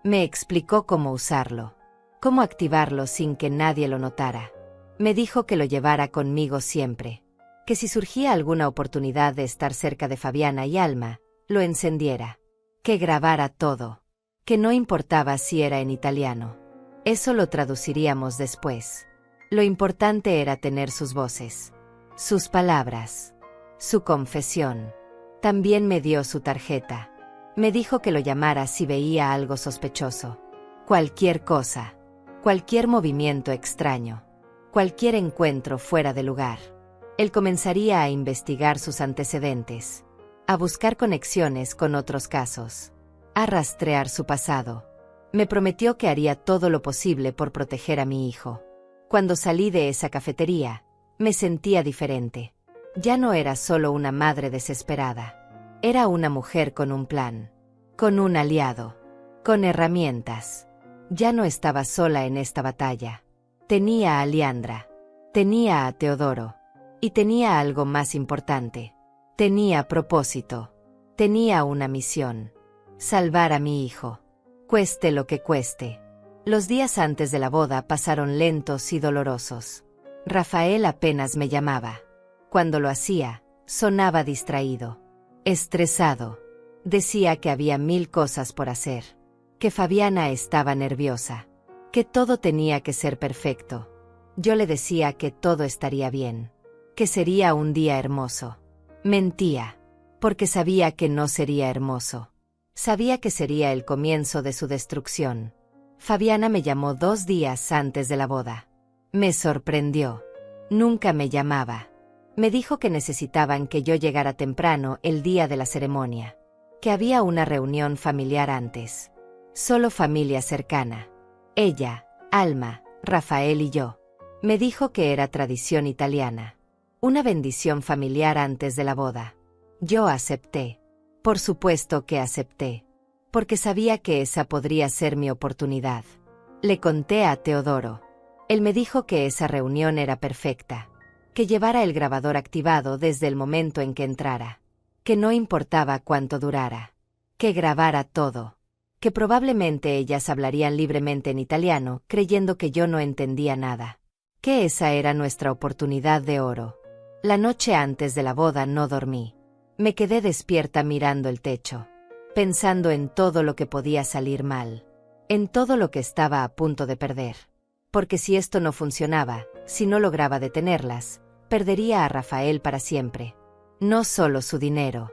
Me explicó cómo usarlo, cómo activarlo sin que nadie lo notara. Me dijo que lo llevara conmigo siempre, que si surgía alguna oportunidad de estar cerca de Fabiana y Alma, lo encendiera, que grabara todo, que no importaba si era en italiano. Eso lo traduciríamos después. Lo importante era tener sus voces, sus palabras, su confesión. También me dio su tarjeta. Me dijo que lo llamara si veía algo sospechoso. Cualquier cosa. Cualquier movimiento extraño. Cualquier encuentro fuera de lugar. Él comenzaría a investigar sus antecedentes. A buscar conexiones con otros casos. A rastrear su pasado. Me prometió que haría todo lo posible por proteger a mi hijo. Cuando salí de esa cafetería, me sentía diferente. Ya no era solo una madre desesperada. Era una mujer con un plan. Con un aliado. Con herramientas. Ya no estaba sola en esta batalla. Tenía a Liandra. Tenía a Teodoro. Y tenía algo más importante. Tenía propósito. Tenía una misión. Salvar a mi hijo. Cueste lo que cueste. Los días antes de la boda pasaron lentos y dolorosos. Rafael apenas me llamaba. Cuando lo hacía, sonaba distraído, estresado. Decía que había 1000 cosas por hacer, que Fabiana estaba nerviosa, que todo tenía que ser perfecto. Yo le decía que todo estaría bien, que sería un día hermoso. Mentía, porque sabía que no sería hermoso. Sabía que sería el comienzo de su destrucción. Fabiana me llamó 2 días antes de la boda. Me sorprendió. Nunca me llamaba. Me dijo que necesitaban que yo llegara temprano el día de la ceremonia, que había una reunión familiar antes. Solo familia cercana. Ella, Alma, Rafael y yo. Me dijo que era tradición italiana. Una bendición familiar antes de la boda. Yo acepté. Por supuesto que acepté. Porque sabía que esa podría ser mi oportunidad. Le conté a Teodoro. Él me dijo que esa reunión era perfecta. Que llevara el grabador activado desde el momento en que entrara. Que no importaba cuánto durara. Que grabara todo. Que probablemente ellas hablarían libremente en italiano, creyendo que yo no entendía nada. Que esa era nuestra oportunidad de oro. La noche antes de la boda no dormí. Me quedé despierta mirando el techo. Pensando en todo lo que podía salir mal. En todo lo que estaba a punto de perder. Porque si esto no funcionaba, si no lograba detenerlas, perdería a Rafael para siempre. No solo su dinero.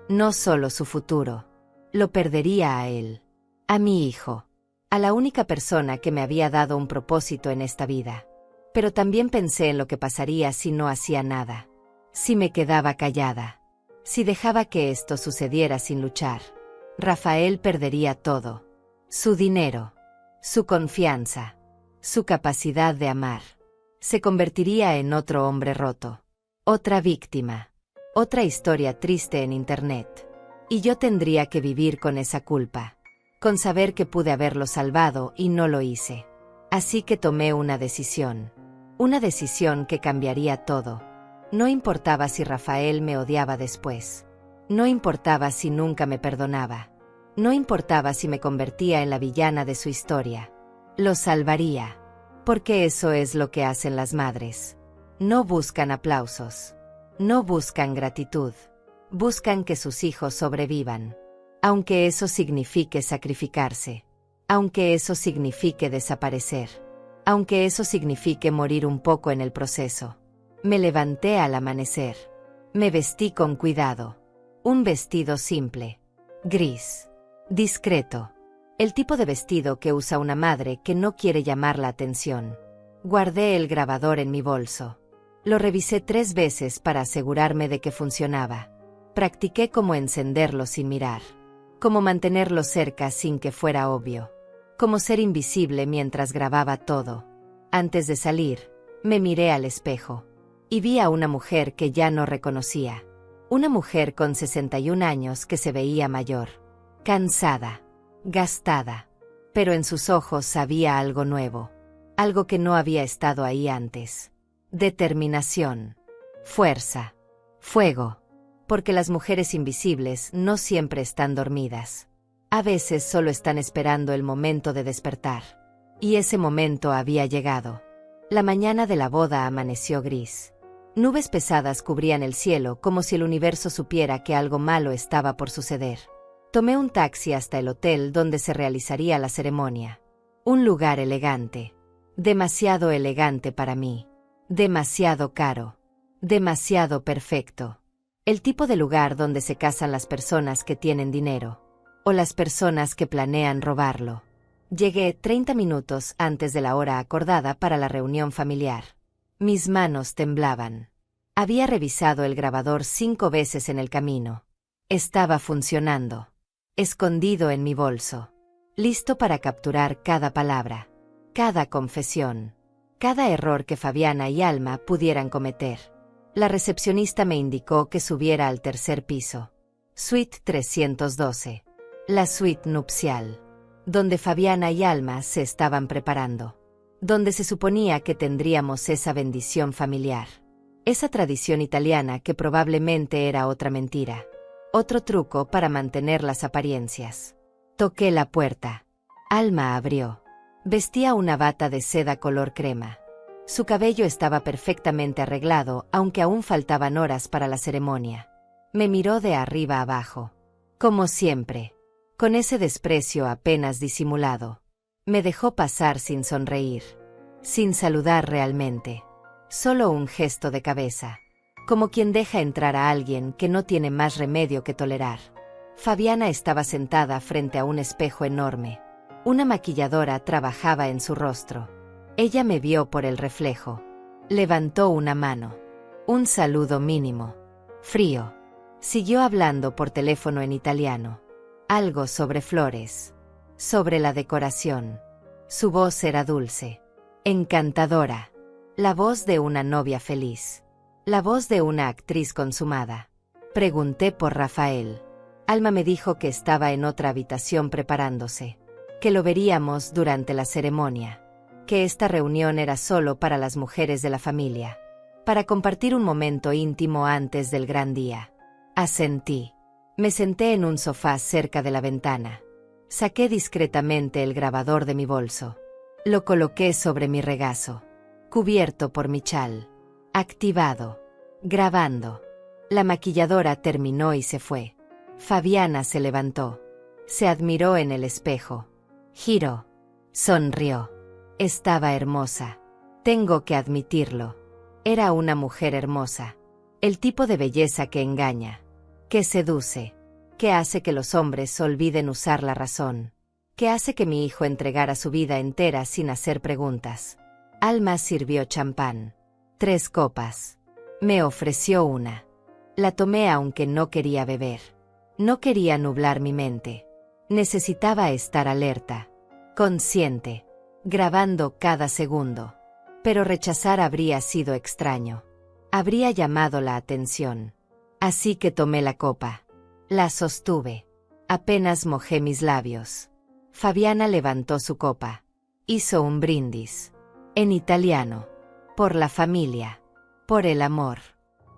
No solo su futuro. Lo perdería a él. A mi hijo. A la única persona que me había dado un propósito en esta vida. Pero también pensé en lo que pasaría si no hacía nada. Si me quedaba callada. Si dejaba que esto sucediera sin luchar. Rafael perdería todo. Su dinero. Su confianza. Su capacidad de amar. Se convertiría en otro hombre roto. Otra víctima. Otra historia triste en Internet. Y yo tendría que vivir con esa culpa, con saber que pude haberlo salvado y no lo hice. Así que tomé una decisión que cambiaría todo. No importaba si Rafael me odiaba después. No importaba si nunca me perdonaba. No importaba si me convertía en la villana de su historia. Lo salvaría. Porque eso es lo que hacen las madres. No buscan aplausos. No buscan gratitud. Buscan que sus hijos sobrevivan. Aunque eso signifique sacrificarse. Aunque eso signifique desaparecer. Aunque eso signifique morir un poco en el proceso. Me levanté al amanecer. Me vestí con cuidado. Un vestido simple. Gris. Discreto. El tipo de vestido que usa una madre que no quiere llamar la atención. Guardé el grabador en mi bolso. Lo revisé 3 veces para asegurarme de que funcionaba. Practiqué cómo encenderlo sin mirar. Cómo mantenerlo cerca sin que fuera obvio. Cómo ser invisible mientras grababa todo. Antes de salir, me miré al espejo. Y vi a una mujer que ya no reconocía. Una mujer con 61 años que se veía mayor. Cansada. Gastada. Pero en sus ojos había algo nuevo. Algo que no había estado ahí antes. Determinación. Fuerza. Fuego. Porque las mujeres invisibles no siempre están dormidas. A veces solo están esperando el momento de despertar. Y ese momento había llegado. La mañana de la boda amaneció gris. Nubes pesadas cubrían el cielo como si el universo supiera que algo malo estaba por suceder. Tomé un taxi hasta el hotel donde se realizaría la ceremonia. Un lugar elegante. Demasiado elegante para mí. Demasiado caro. Demasiado perfecto. El tipo de lugar donde se casan las personas que tienen dinero. O las personas que planean robarlo. Llegué 30 minutos antes de la hora acordada para la reunión familiar. Mis manos temblaban. Había revisado el grabador 5 veces en el camino. Estaba funcionando. Escondido en mi bolso. Listo para capturar cada palabra. Cada confesión. Cada error que Fabiana y Alma pudieran cometer. La recepcionista me indicó que subiera al 3er piso. Suite 312. La suite nupcial. Donde Fabiana y Alma se estaban preparando. Donde se suponía que tendríamos esa bendición familiar. Esa tradición italiana que probablemente era otra mentira. Otro truco para mantener las apariencias. Toqué la puerta. Alma abrió. Vestía una bata de seda color crema. Su cabello estaba perfectamente arreglado, aunque aún faltaban horas para la ceremonia. Me miró de arriba abajo. Como siempre. Con ese desprecio apenas disimulado. Me dejó pasar sin sonreír. Sin saludar realmente. Solo un gesto de cabeza. Como quien deja entrar a alguien que no tiene más remedio que tolerar. Fabiana estaba sentada frente a un espejo enorme. Una maquilladora trabajaba en su rostro. Ella me vio por el reflejo. Levantó una mano. Un saludo mínimo. Frío. Siguió hablando por teléfono en italiano. Algo sobre flores. Sobre la decoración. Su voz era dulce. Encantadora. La voz de una novia feliz. La voz de una actriz consumada. Pregunté por Rafael. Alma me dijo que estaba en otra habitación preparándose. Que lo veríamos durante la ceremonia. Que esta reunión era solo para las mujeres de la familia. Para compartir un momento íntimo antes del gran día. Asentí. Me senté en un sofá cerca de la ventana. Saqué discretamente el grabador de mi bolso. Lo coloqué sobre mi regazo. Cubierto por mi chal. Activado. Grabando. La maquilladora terminó y se fue. Fabiana se levantó. Se admiró en el espejo. Giró. Sonrió. Estaba hermosa. Tengo que admitirlo. Era una mujer hermosa. El tipo de belleza que engaña. Que seduce. Que hace que los hombres olviden usar la razón. Que hace que mi hijo entregara su vida entera sin hacer preguntas. Alma sirvió champán. 3 copas. Me ofreció una. La tomé aunque no quería beber. No quería nublar mi mente. Necesitaba estar alerta. Consciente. Grabando cada segundo. Pero rechazar habría sido extraño. Habría llamado la atención. Así que tomé la copa. La sostuve. Apenas mojé mis labios. Fabiana levantó su copa. Hizo un brindis. En italiano. Por la familia. Por el amor.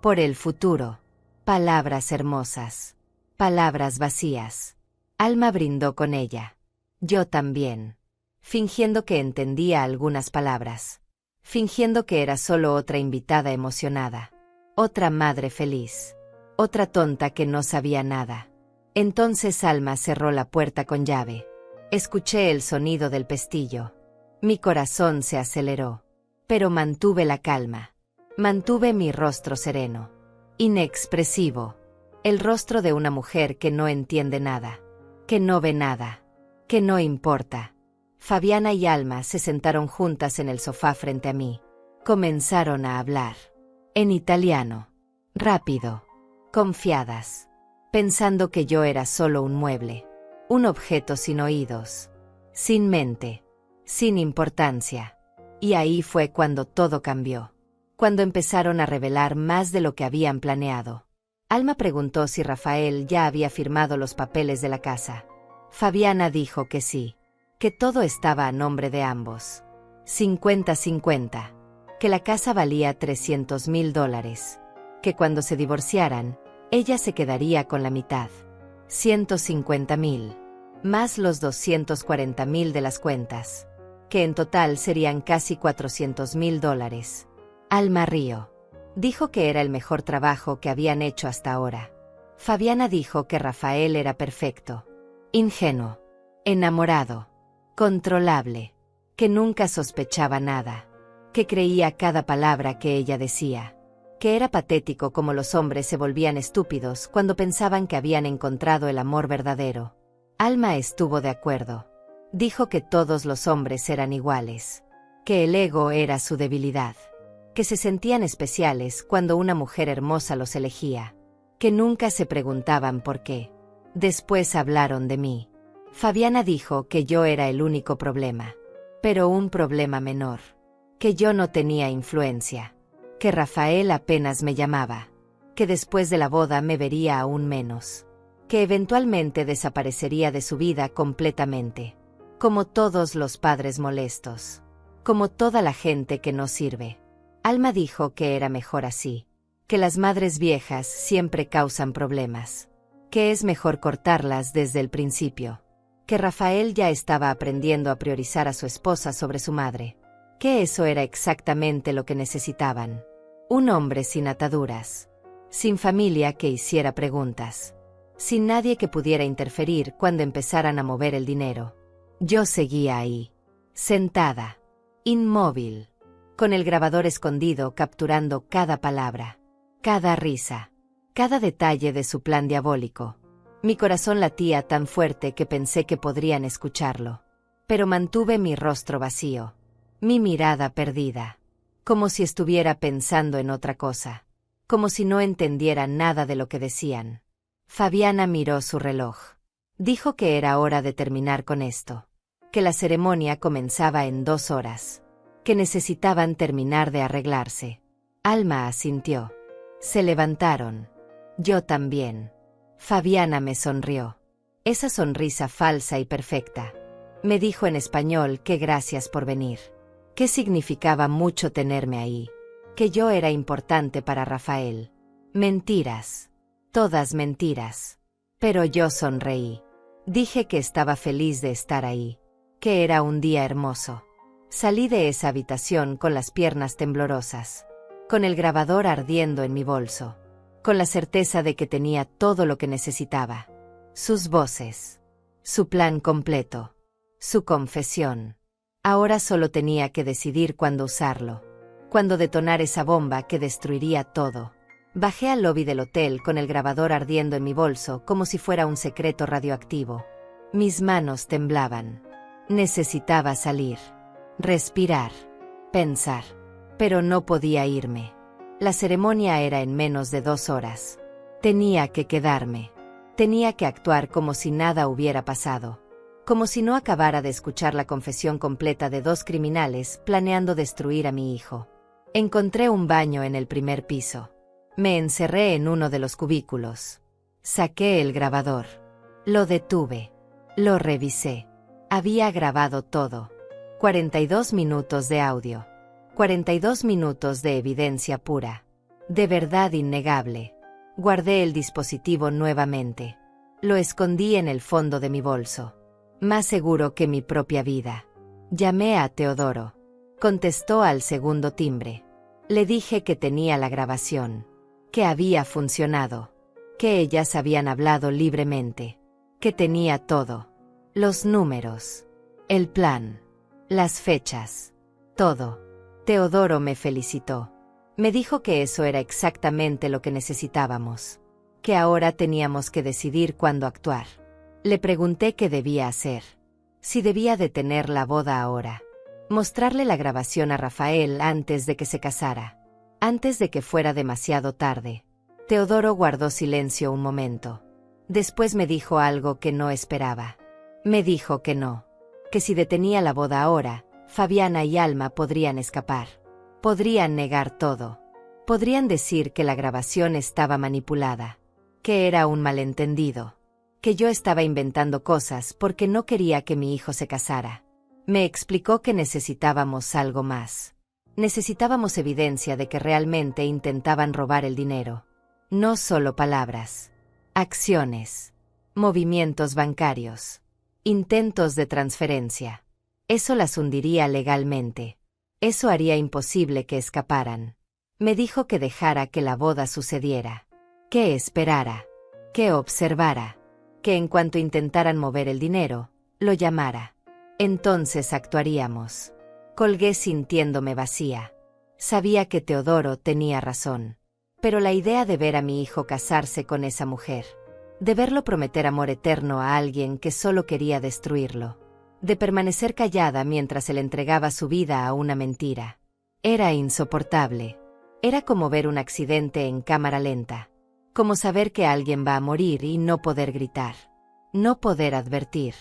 Por el futuro. Palabras hermosas. Palabras vacías. Alma brindó con ella. Yo también. Fingiendo que entendía algunas palabras. Fingiendo que era solo otra invitada emocionada. Otra madre feliz. Otra tonta que no sabía nada. Entonces Alma cerró la puerta con llave. Escuché el sonido del pestillo. Mi corazón se aceleró. Pero mantuve la calma. Mantuve mi rostro sereno. Inexpresivo. El rostro de una mujer que no entiende nada. Que no ve nada. Que no importa. Fabiana y Alma se sentaron juntas en el sofá frente a mí. Comenzaron a hablar. En italiano. Rápido. Confiadas. Pensando que yo era solo un mueble. Un objeto sin oídos. Sin mente. Sin importancia. Y ahí fue cuando todo cambió. Cuando empezaron a revelar más de lo que habían planeado. Alma preguntó si Rafael ya había firmado los papeles de la casa. Fabiana dijo que sí. Que todo estaba a nombre de ambos. 50-50. Que la casa valía $300,000. Que cuando se divorciaran, ella se quedaría con la mitad. 150,000. Más los 240,000 de las cuentas. Que en total serían casi $400,000. Alma rió. Dijo que era el mejor trabajo que habían hecho hasta ahora. Fabiana dijo que Rafael era perfecto. Ingenuo. Enamorado. Controlable. Que nunca sospechaba nada. Que creía cada palabra que ella decía. Que era patético como los hombres se volvían estúpidos cuando pensaban que habían encontrado el amor verdadero. Alma estuvo de acuerdo. Dijo que todos los hombres eran iguales. Que el ego era su debilidad. Que se sentían especiales cuando una mujer hermosa los elegía. Que nunca se preguntaban por qué. Después hablaron de mí. Fabiana dijo que yo era el único problema. Pero un problema menor. Que yo no tenía influencia. Que Rafael apenas me llamaba. Que después de la boda me vería aún menos. Que eventualmente desaparecería de su vida completamente. Como todos los padres molestos. Como toda la gente que no sirve. Alma dijo que era mejor así. Que las madres viejas siempre causan problemas. Que es mejor cortarlas desde el principio. Que Rafael ya estaba aprendiendo a priorizar a su esposa sobre su madre. Que eso era exactamente lo que necesitaban. Un hombre sin ataduras. Sin familia que hiciera preguntas. Sin nadie que pudiera interferir cuando empezaran a mover el dinero. Yo seguía ahí. Sentada. Inmóvil. Con el grabador escondido capturando cada palabra. Cada risa. Cada detalle de su plan diabólico. Mi corazón latía tan fuerte que pensé que podrían escucharlo. Pero mantuve mi rostro vacío. Mi mirada perdida. Como si estuviera pensando en otra cosa. Como si no entendiera nada de lo que decían. Fabiana miró su reloj. Dijo que era hora de terminar con esto. Que la ceremonia comenzaba en 2 horas. Que necesitaban terminar de arreglarse. Alma asintió. Se levantaron. Yo también. Fabiana me sonrió. Esa sonrisa falsa y perfecta. Me dijo en español que gracias por venir. Que significaba mucho tenerme ahí. Que yo era importante para Rafael. Mentiras. Todas mentiras. Pero yo sonreí. Dije que estaba feliz de estar ahí. Que era un día hermoso. Salí de esa habitación con las piernas temblorosas. Con el grabador ardiendo en mi bolso. Con la certeza de que tenía todo lo que necesitaba. Sus voces. Su plan completo. Su confesión. Ahora solo tenía que decidir cuándo usarlo. Cuándo detonar esa bomba que destruiría todo. Bajé al lobby del hotel con el grabador ardiendo en mi bolso como si fuera un secreto radioactivo. Mis manos temblaban. Necesitaba salir. Respirar. Pensar. Pero no podía irme. La ceremonia era en menos de 2 horas. Tenía que quedarme. Tenía que actuar como si nada hubiera pasado. Como si no acabara de escuchar la confesión completa de 2 criminales planeando destruir a mi hijo. Encontré un baño en el primer piso. Me encerré en uno de los cubículos. Saqué el grabador. Lo detuve. Lo revisé. Había grabado todo. 42 minutos de audio. 42 minutos de evidencia pura. De verdad innegable. Guardé el dispositivo nuevamente. Lo escondí en el fondo de mi bolso. Más seguro que mi propia vida. Llamé a Teodoro. Contestó al segundo timbre. Le dije que tenía la grabación. Que había funcionado. Que ellas habían hablado libremente. Que tenía todo. Los números. El plan. Las fechas. Todo. Teodoro me felicitó. Me dijo que eso era exactamente lo que necesitábamos. Que ahora teníamos que decidir cuándo actuar. Le pregunté qué debía hacer. Si debía detener la boda ahora. Mostrarle la grabación a Rafael antes de que se casara. Antes de que fuera demasiado tarde. Teodoro guardó silencio un momento. Después me dijo algo que no esperaba. Me dijo que no. Que si detenía la boda ahora, Fabiana y Alma podrían escapar. Podrían negar todo. Podrían decir que la grabación estaba manipulada. Que era un malentendido. Que yo estaba inventando cosas porque no quería que mi hijo se casara. Me explicó que necesitábamos algo más. Necesitábamos evidencia de que realmente intentaban robar el dinero. No solo palabras. Acciones. Movimientos bancarios. Intentos de transferencia. Eso las hundiría legalmente. Eso haría imposible que escaparan. Me dijo que dejara que la boda sucediera. Que esperara. Que observara. Que en cuanto intentaran mover el dinero, lo llamara. Entonces actuaríamos. Colgué sintiéndome vacía. Sabía que Teodoro tenía razón. Pero la idea de ver a mi hijo casarse con esa mujer. De verlo prometer amor eterno a alguien que solo quería destruirlo. De permanecer callada mientras él entregaba su vida a una mentira. Era insoportable. Era como ver un accidente en cámara lenta. Como saber que alguien va a morir y no poder gritar. No poder advertir.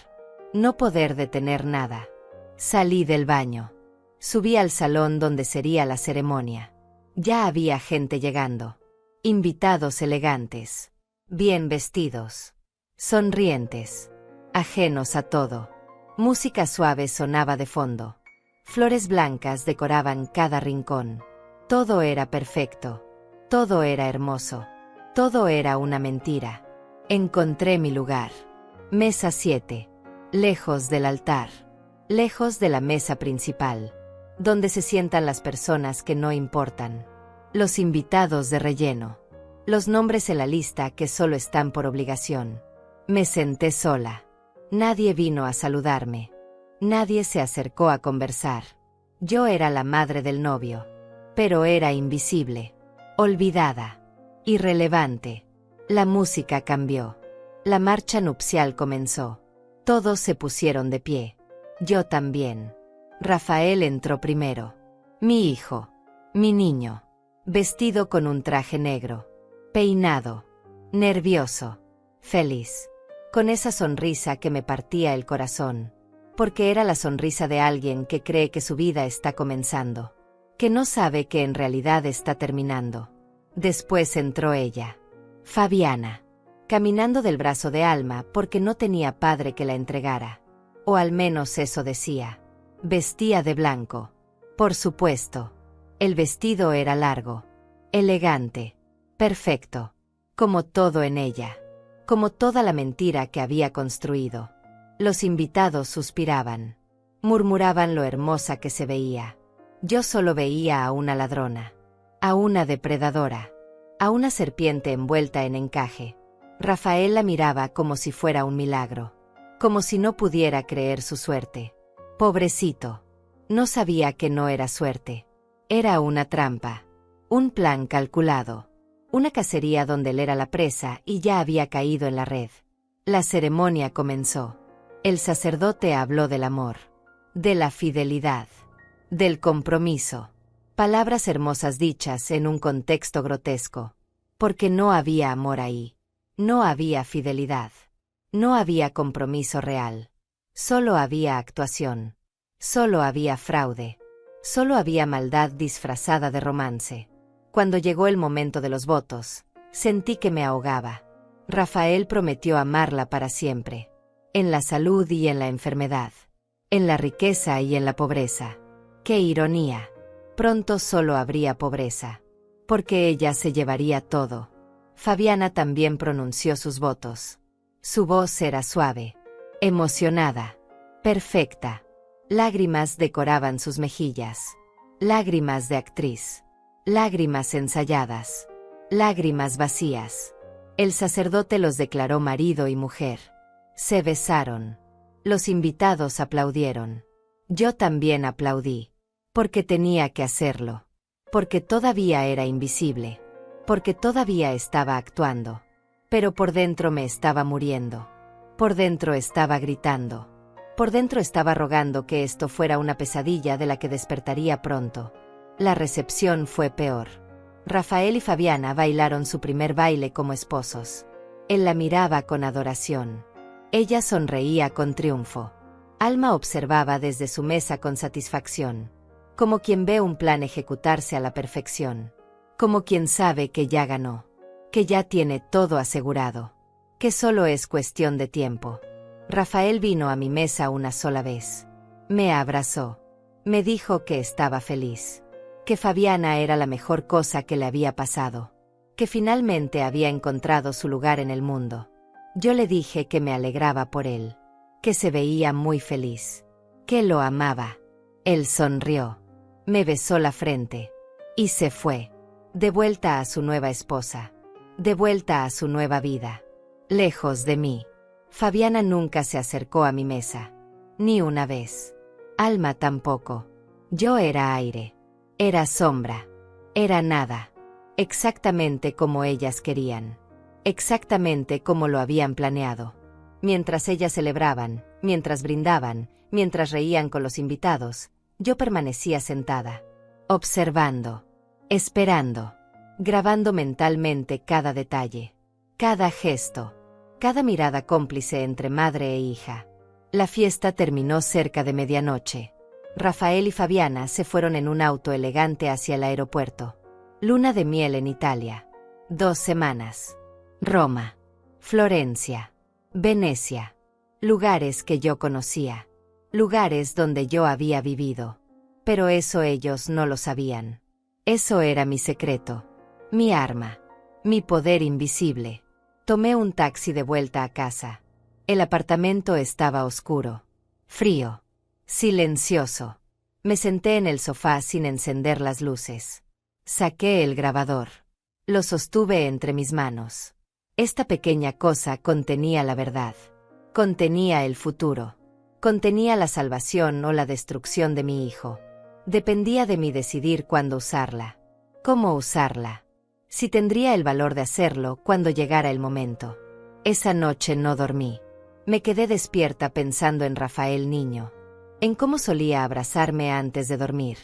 No poder detener nada. Salí del baño. Subí al salón donde sería la ceremonia. Ya había gente llegando. Invitados elegantes. Bien vestidos. Sonrientes. Ajenos a todo. Música suave sonaba de fondo. Flores blancas decoraban cada rincón. Todo era perfecto. Todo era hermoso. Todo era una mentira. Encontré mi lugar. Mesa 7. Lejos del altar. Lejos de la mesa principal. Donde se sientan las personas que no importan. Los invitados de relleno. Los nombres en la lista que solo están por obligación. Me senté sola. Nadie vino a saludarme. Nadie se acercó a conversar. Yo era la madre del novio. Pero era invisible. Olvidada. Irrelevante. La música cambió. La marcha nupcial comenzó. Todos se pusieron de pie. Yo también. Rafael entró primero. Mi hijo. Mi niño. Vestido con un traje negro. Peinado. Nervioso. Feliz. Con esa sonrisa que me partía el corazón. Porque era la sonrisa de alguien que cree que su vida está comenzando. Que no sabe que en realidad está terminando. Después entró ella. Fabiana. Caminando del brazo de Alma porque no tenía padre que la entregara. O al menos eso decía. Vestía de blanco. Por supuesto. El vestido era largo. Elegante. Perfecto. Como todo en ella. Como toda la mentira que había construido. Los invitados suspiraban. Murmuraban lo hermosa que se veía. Yo solo veía a una ladrona. A una depredadora. A una serpiente envuelta en encaje. Rafael la miraba como si fuera un milagro. Como si no pudiera creer su suerte. Pobrecito. No sabía que no era suerte. Era una trampa. Un plan calculado. Una cacería donde él era la presa y ya había caído en la red. La ceremonia comenzó. El sacerdote habló del amor. De la fidelidad. Del compromiso. Palabras hermosas dichas en un contexto grotesco. Porque no había amor ahí. No había fidelidad. No había compromiso real. Solo había actuación. Solo había fraude. Solo había maldad disfrazada de romance. Cuando llegó el momento de los votos, sentí que me ahogaba. Rafael prometió amarla para siempre, en la salud y en la enfermedad, en la riqueza y en la pobreza. ¡Qué ironía! Pronto solo habría pobreza, porque ella se llevaría todo. Fabiana también pronunció sus votos. Su voz era suave, emocionada, perfecta. Lágrimas decoraban sus mejillas. Lágrimas de actriz. Lágrimas ensayadas. Lágrimas vacías. El sacerdote los declaró marido y mujer. Se besaron. Los invitados aplaudieron. Yo también aplaudí. Porque tenía que hacerlo. Porque todavía era invisible. Porque todavía estaba actuando. Pero por dentro me estaba muriendo. Por dentro estaba gritando. Por dentro estaba rogando que esto fuera una pesadilla de la que despertaría pronto. La recepción fue peor. Rafael y Fabiana bailaron su primer baile como esposos. Él la miraba con adoración. Ella sonreía con triunfo. Alma observaba desde su mesa con satisfacción. Como quien ve un plan ejecutarse a la perfección. Como quien sabe que ya ganó. Que ya tiene todo asegurado. Que solo es cuestión de tiempo. Rafael vino a mi mesa una sola vez. Me abrazó. Me dijo que estaba feliz. Que Fabiana era la mejor cosa que le había pasado. Que finalmente había encontrado su lugar en el mundo. Yo le dije que me alegraba por él. Que se veía muy feliz. Que lo amaba. Él sonrió. Me besó la frente. Y se fue. De vuelta a su nueva esposa. De vuelta a su nueva vida. Lejos de mí. Fabiana nunca se acercó a mi mesa. Ni una vez. Alma tampoco. Yo era aire. Era sombra. Era nada. Exactamente como ellas querían. Exactamente como lo habían planeado. Mientras ellas celebraban, mientras brindaban, mientras reían con los invitados, yo permanecía sentada. Observando. Esperando. Grabando mentalmente cada detalle. Cada gesto. Cada mirada cómplice entre madre e hija. La fiesta terminó cerca de medianoche. Rafael y Fabiana se fueron en un auto elegante hacia el aeropuerto. Luna de miel en Italia. 2 semanas. Roma. Florencia. Venecia. Lugares que yo conocía. Lugares donde yo había vivido. Pero eso ellos no lo sabían. Eso era mi secreto. Mi arma. Mi poder invisible. Tomé un taxi de vuelta a casa. El apartamento estaba oscuro. Frío. Silencioso. Me senté en el sofá sin encender las luces. Saqué el grabador. Lo sostuve entre mis manos. Esta pequeña cosa contenía la verdad. Contenía el futuro. Contenía la salvación o la destrucción de mi hijo. Dependía de mí decidir cuándo usarla. Cómo usarla. Si tendría el valor de hacerlo cuando llegara el momento. Esa noche no dormí. Me quedé despierta pensando en Rafael niño. En cómo solía abrazarme antes de dormir.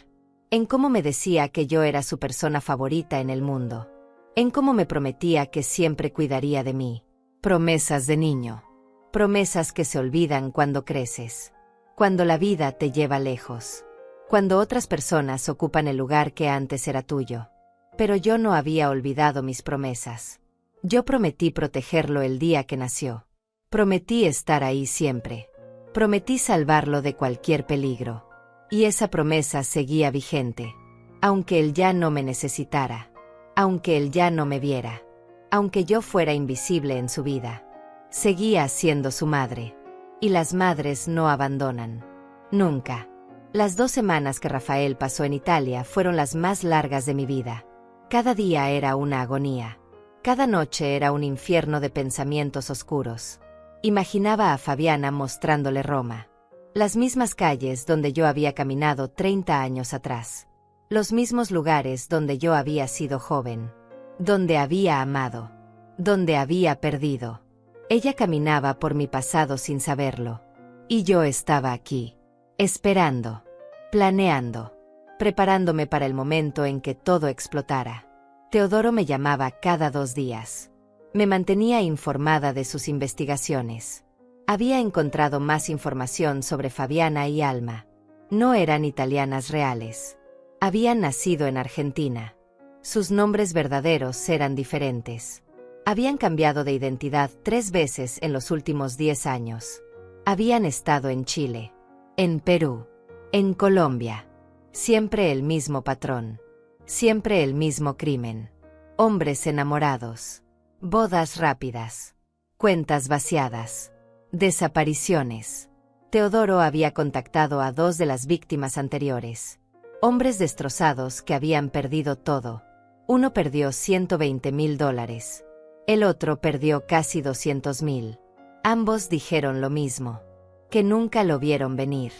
En cómo me decía que yo era su persona favorita en el mundo. En cómo me prometía que siempre cuidaría de mí. Promesas de niño. Promesas que se olvidan cuando creces. Cuando la vida te lleva lejos. Cuando otras personas ocupan el lugar que antes era tuyo. Pero yo no había olvidado mis promesas. Yo prometí protegerlo el día que nació. Prometí estar ahí siempre. Prometí salvarlo de cualquier peligro. Y esa promesa seguía vigente. Aunque él ya no me necesitara. Aunque él ya no me viera. Aunque yo fuera invisible en su vida. Seguía siendo su madre. Y las madres no abandonan. Nunca. Las 2 semanas que Rafael pasó en Italia fueron las más largas de mi vida. Cada día era una agonía. Cada noche era un infierno de pensamientos oscuros. Imaginaba a Fabiana mostrándole Roma. Las mismas calles donde yo había caminado 30 años atrás. Los mismos lugares donde yo había sido joven. Donde había amado. Donde había perdido. Ella caminaba por mi pasado sin saberlo. Y yo estaba aquí. Esperando. Planeando. Preparándome para el momento en que todo explotara. Teodoro me llamaba cada 2 días. Me mantenía informada de sus investigaciones. Había encontrado más información sobre Fabiana y Alma. No eran italianas reales. Habían nacido en Argentina. Sus nombres verdaderos eran diferentes. Habían cambiado de identidad 3 veces en los últimos 10 años. Habían estado en Chile, en Perú, en Colombia. Siempre el mismo patrón. Siempre el mismo crimen. Hombres enamorados. Bodas rápidas. Cuentas vaciadas. Desapariciones. Teodoro había contactado a 2 de las víctimas anteriores. Hombres destrozados que habían perdido todo. Uno perdió $120,000. El otro perdió casi 200,000. Ambos dijeron lo mismo. Que nunca lo vieron venir.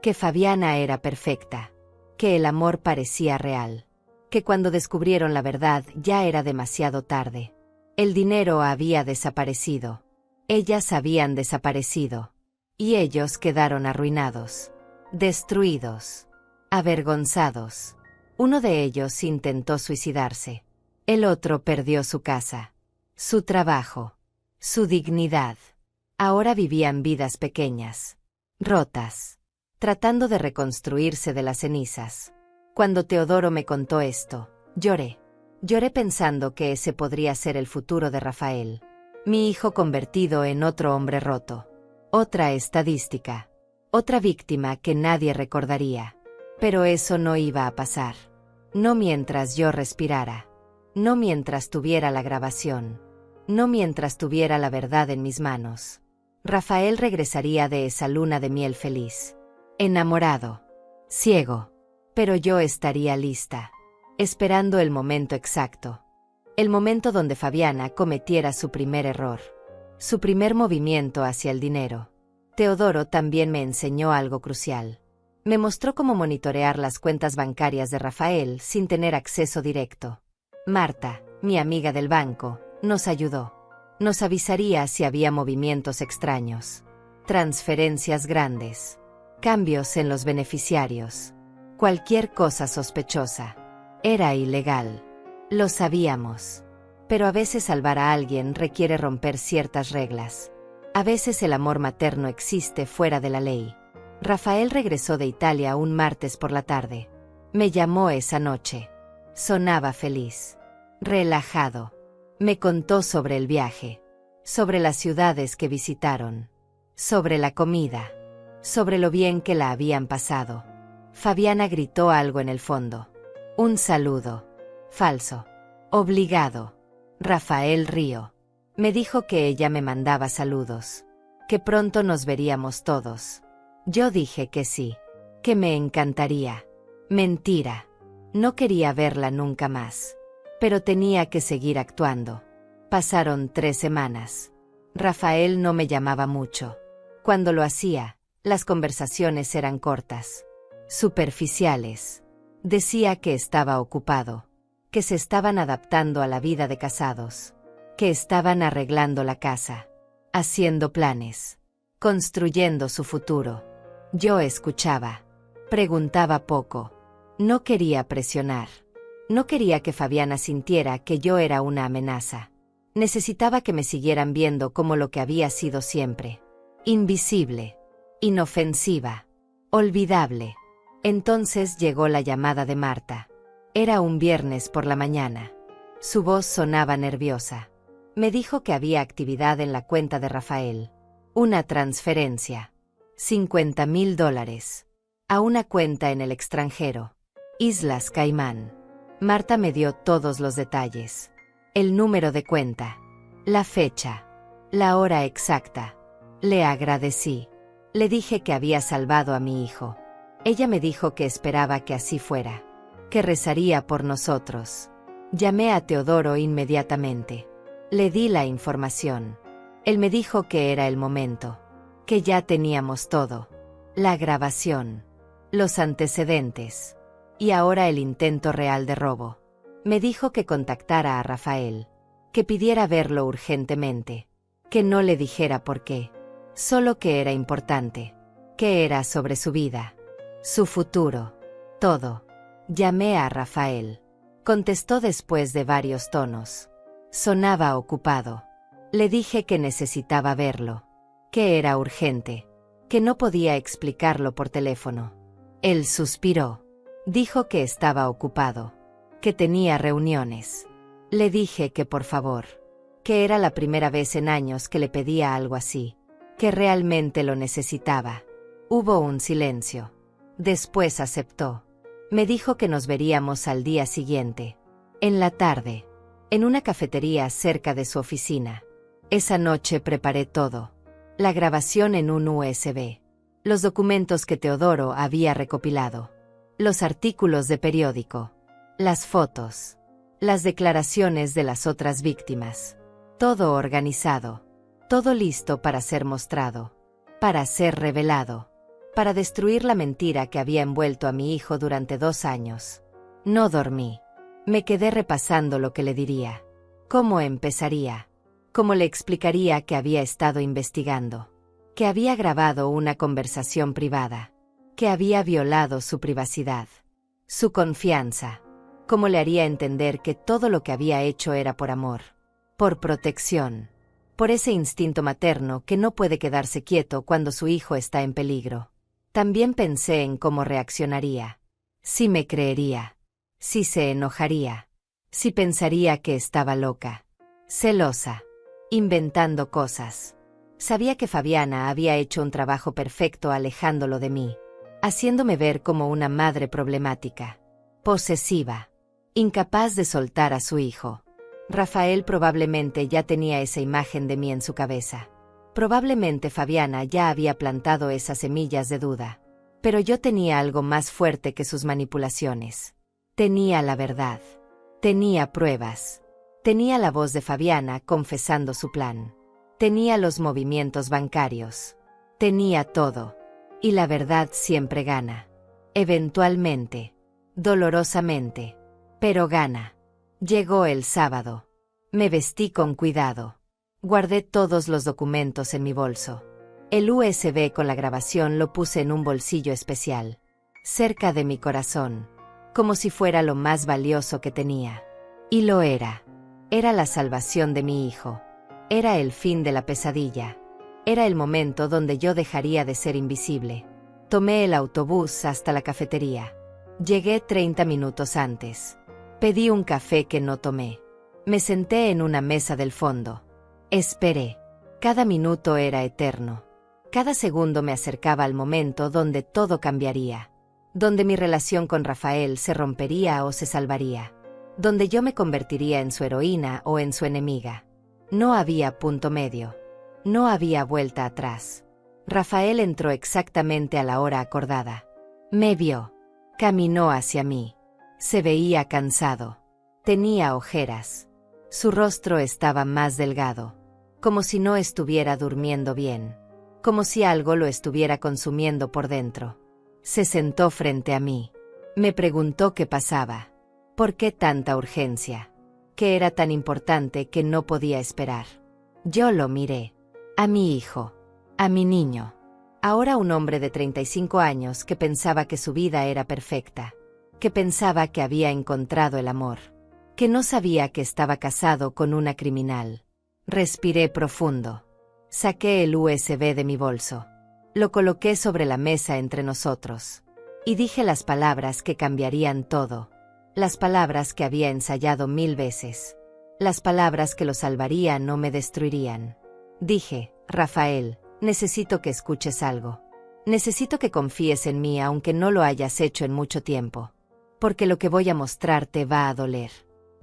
Que Fabiana era perfecta. Que el amor parecía real. Que cuando descubrieron la verdad ya era demasiado tarde. El dinero había desaparecido. Ellas habían desaparecido. Y ellos quedaron arruinados. Destruidos. Avergonzados. Uno de ellos intentó suicidarse. El otro perdió su casa. Su trabajo. Su dignidad. Ahora vivían vidas pequeñas. Rotas. Tratando de reconstruirse de las cenizas. Cuando Teodoro me contó esto, lloré. Lloré pensando que ese podría ser el futuro de Rafael. Mi hijo convertido en otro hombre roto. Otra estadística. Otra víctima que nadie recordaría. Pero eso no iba a pasar. No mientras yo respirara. No mientras tuviera la grabación. No mientras tuviera la verdad en mis manos. Rafael regresaría de esa luna de miel feliz. Enamorado. Ciego. Pero yo estaría lista. Esperando el momento exacto. El momento donde Fabiana cometiera su primer error. Su primer movimiento hacia el dinero. Teodoro también me enseñó algo crucial. Me mostró cómo monitorear las cuentas bancarias de Rafael sin tener acceso directo. Marta, mi amiga del banco, nos ayudó. Nos avisaría si había movimientos extraños. Transferencias grandes. Cambios en los beneficiarios. Cualquier cosa sospechosa. Era ilegal. Lo sabíamos. Pero a veces salvar a alguien requiere romper ciertas reglas. A veces el amor materno existe fuera de la ley. Rafael regresó de Italia un martes por la tarde. Me llamó esa noche. Sonaba feliz. Relajado. Me contó sobre el viaje. Sobre las ciudades que visitaron. Sobre la comida. Sobre lo bien que la habían pasado. Fabiana gritó algo en el fondo. Un saludo. Falso. Obligado. Rafael rió. Me dijo que ella me mandaba saludos. Que pronto nos veríamos todos. Yo dije que sí. Que me encantaría. Mentira. No quería verla nunca más. Pero tenía que seguir actuando. Pasaron 3 semanas. Rafael no me llamaba mucho. Cuando lo hacía, las conversaciones eran cortas. Superficiales. Decía que estaba ocupado. Que se estaban adaptando a la vida de casados. Que estaban arreglando la casa. Haciendo planes. Construyendo su futuro. Yo escuchaba. Preguntaba poco. No quería presionar. No quería que Fabiana sintiera que yo era una amenaza. Necesitaba que me siguieran viendo como lo que había sido siempre. Invisible. Inofensiva. Olvidable. Entonces llegó la llamada de Marta. Era un viernes por la mañana. Su voz sonaba nerviosa. Me dijo que había actividad en la cuenta de Rafael. Una transferencia. $50,000. A una cuenta en el extranjero. Islas Caimán. Marta me dio todos los detalles. El número de cuenta. La fecha. La hora exacta. Le agradecí. Le dije que había salvado a mi hijo. Ella me dijo que esperaba que así fuera. Que rezaría por nosotros. Llamé a Teodoro inmediatamente. Le di la información. Él me dijo que era el momento. Que ya teníamos todo. La grabación. Los antecedentes. Y ahora el intento real de robo. Me dijo que contactara a Rafael. Que pidiera verlo urgentemente. Que no le dijera por qué. Solo que era importante. Que era sobre su vida. Su futuro. Todo. Llamé a Rafael. Contestó después de varios tonos. Sonaba ocupado. Le dije que necesitaba verlo. Que era urgente. Que no podía explicarlo por teléfono. Él suspiró. Dijo que estaba ocupado. Que tenía reuniones. Le dije que por favor. que era la primera vez en años que le pedía algo así, que realmente lo necesitaba. Hubo un silencio. Después aceptó. Me dijo que nos veríamos al día siguiente, en la tarde, en una cafetería cerca de su oficina. Esa noche preparé todo. La grabación en un USB. Los documentos que Teodoro había recopilado. Los artículos de periódico. Las fotos. Las declaraciones de las otras víctimas. Todo organizado. Todo listo para ser mostrado. Para ser revelado. Para destruir la mentira que había envuelto a mi hijo durante 2 años. No dormí. Me quedé repasando lo que le diría. ¿Cómo empezaría? ¿Cómo le explicaría que había estado investigando? Que había grabado una conversación privada. Que había violado su privacidad. Su confianza. ¿Cómo le haría entender que todo lo que había hecho era por amor? Por protección. Por ese instinto materno que no puede quedarse quieto cuando su hijo está en peligro. También pensé en cómo reaccionaría. Si me creería. Si se enojaría. Si pensaría que estaba loca. Celosa. Inventando cosas. Sabía que Fabiana había hecho un trabajo perfecto alejándolo de mí. Haciéndome ver como una madre problemática. Posesiva. Incapaz de soltar a su hijo. Rafael probablemente ya tenía esa imagen de mí en su cabeza. Probablemente Fabiana ya había plantado esas semillas de duda. Pero yo tenía algo más fuerte que sus manipulaciones. Tenía la verdad. Tenía pruebas. Tenía la voz de Fabiana confesando su plan. Tenía los movimientos bancarios. Tenía todo. Y la verdad siempre gana. Eventualmente. Dolorosamente. Pero gana. Llegó el sábado. Me vestí con cuidado. Guardé todos los documentos en mi bolso. El USB con la grabación lo puse en un bolsillo especial. Cerca de mi corazón. Como si fuera lo más valioso que tenía. Y lo era. Era la salvación de mi hijo. Era el fin de la pesadilla. Era el momento donde yo dejaría de ser invisible. Tomé el autobús hasta la cafetería. Llegué 30 minutos antes. Pedí un café que no tomé. Me senté en una mesa del fondo. Esperé. Cada minuto era eterno. Cada segundo me acercaba al momento donde todo cambiaría. Donde mi relación con Rafael se rompería o se salvaría. Donde yo me convertiría en su heroína o en su enemiga. No había punto medio. No había vuelta atrás. Rafael entró exactamente a la hora acordada. Me vio. Caminó hacia mí. Se veía cansado. Tenía ojeras. Su rostro estaba más delgado. Como si no estuviera durmiendo bien. Como si algo lo estuviera consumiendo por dentro. Se sentó frente a mí. Me preguntó qué pasaba. ¿Por qué tanta urgencia? ¿Qué era tan importante que no podía esperar? Yo lo miré. A mi hijo. A mi niño. Ahora un hombre de 35 años que pensaba que su vida era perfecta. Que pensaba que había encontrado el amor. Que no sabía que estaba casado con una criminal. Respiré profundo. Saqué el USB de mi bolso. Lo coloqué sobre la mesa entre nosotros. Y dije las palabras que cambiarían todo. Las palabras que había ensayado 1000 veces. Las palabras que lo salvarían o me destruirían. Dije, Rafael, necesito que escuches algo. Necesito que confíes en mí aunque no lo hayas hecho en mucho tiempo. Porque lo que voy a mostrarte va a doler.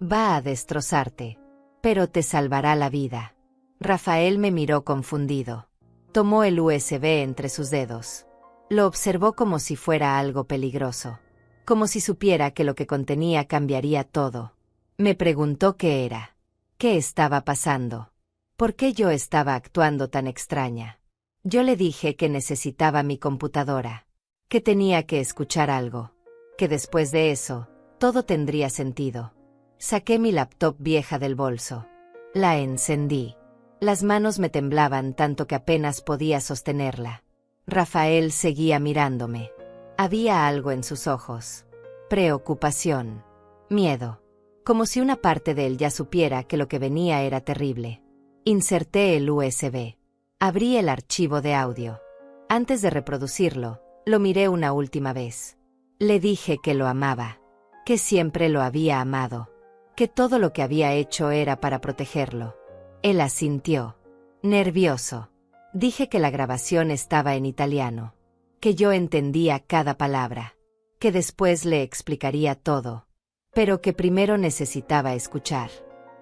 Va a destrozarte. Pero te salvará la vida. Rafael me miró confundido. Tomó el USB entre sus dedos. Lo observó como si fuera algo peligroso. Como si supiera que lo que contenía cambiaría todo. Me preguntó qué era. ¿Qué estaba pasando? ¿Por qué yo estaba actuando tan extraña? Yo le dije que necesitaba mi computadora. Que tenía que escuchar algo. Que después de eso, todo tendría sentido. Saqué mi laptop vieja del bolso. La encendí. Las manos me temblaban tanto que apenas podía sostenerla. Rafael seguía mirándome. Había algo en sus ojos. Preocupación. Miedo. Como si una parte de él ya supiera que lo que venía era terrible. Inserté el USB. Abrí el archivo de audio. Antes de reproducirlo, lo miré una última vez. Le dije que lo amaba. Que siempre lo había amado. Que todo lo que había hecho era para protegerlo. Él asintió. Nervioso. Dije que la grabación estaba en italiano, que yo entendía cada palabra, que después le explicaría todo, pero que primero necesitaba escuchar.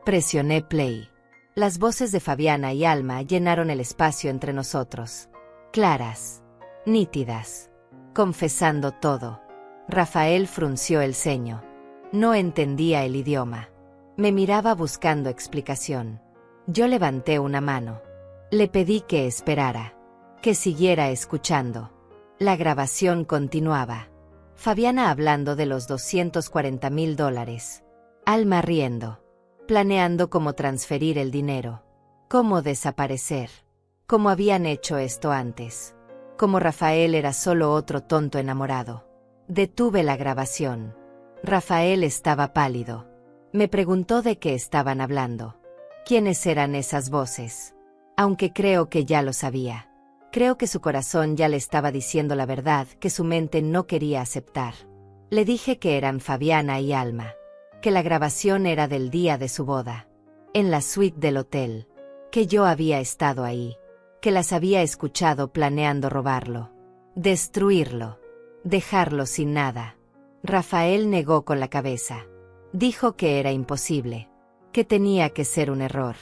Presioné play. Las voces de Fabiana y Alma llenaron el espacio entre nosotros. Claras, nítidas, confesando todo. Rafael frunció el ceño. No entendía el idioma. Me miraba buscando explicación. Yo levanté una mano. Le pedí que esperara, que siguiera escuchando. La grabación continuaba. Fabiana hablando de los $240,000. Alma riendo. Planeando cómo transferir el dinero. Cómo desaparecer. Cómo habían hecho esto antes. Cómo Rafael era solo otro tonto enamorado. Detuve la grabación. Rafael estaba pálido. Me preguntó de qué estaban hablando. ¿Quiénes eran esas voces? Aunque creo que ya lo sabía. Creo que su corazón ya le estaba diciendo la verdad que su mente no quería aceptar. Le dije que eran Fabiana y Alma. Que la grabación era del día de su boda. En la suite del hotel. Que yo había estado ahí. Que las había escuchado planeando robarlo. Destruirlo. Dejarlo sin nada. Rafael negó con la cabeza. Dijo que era imposible. Que tenía que ser un error.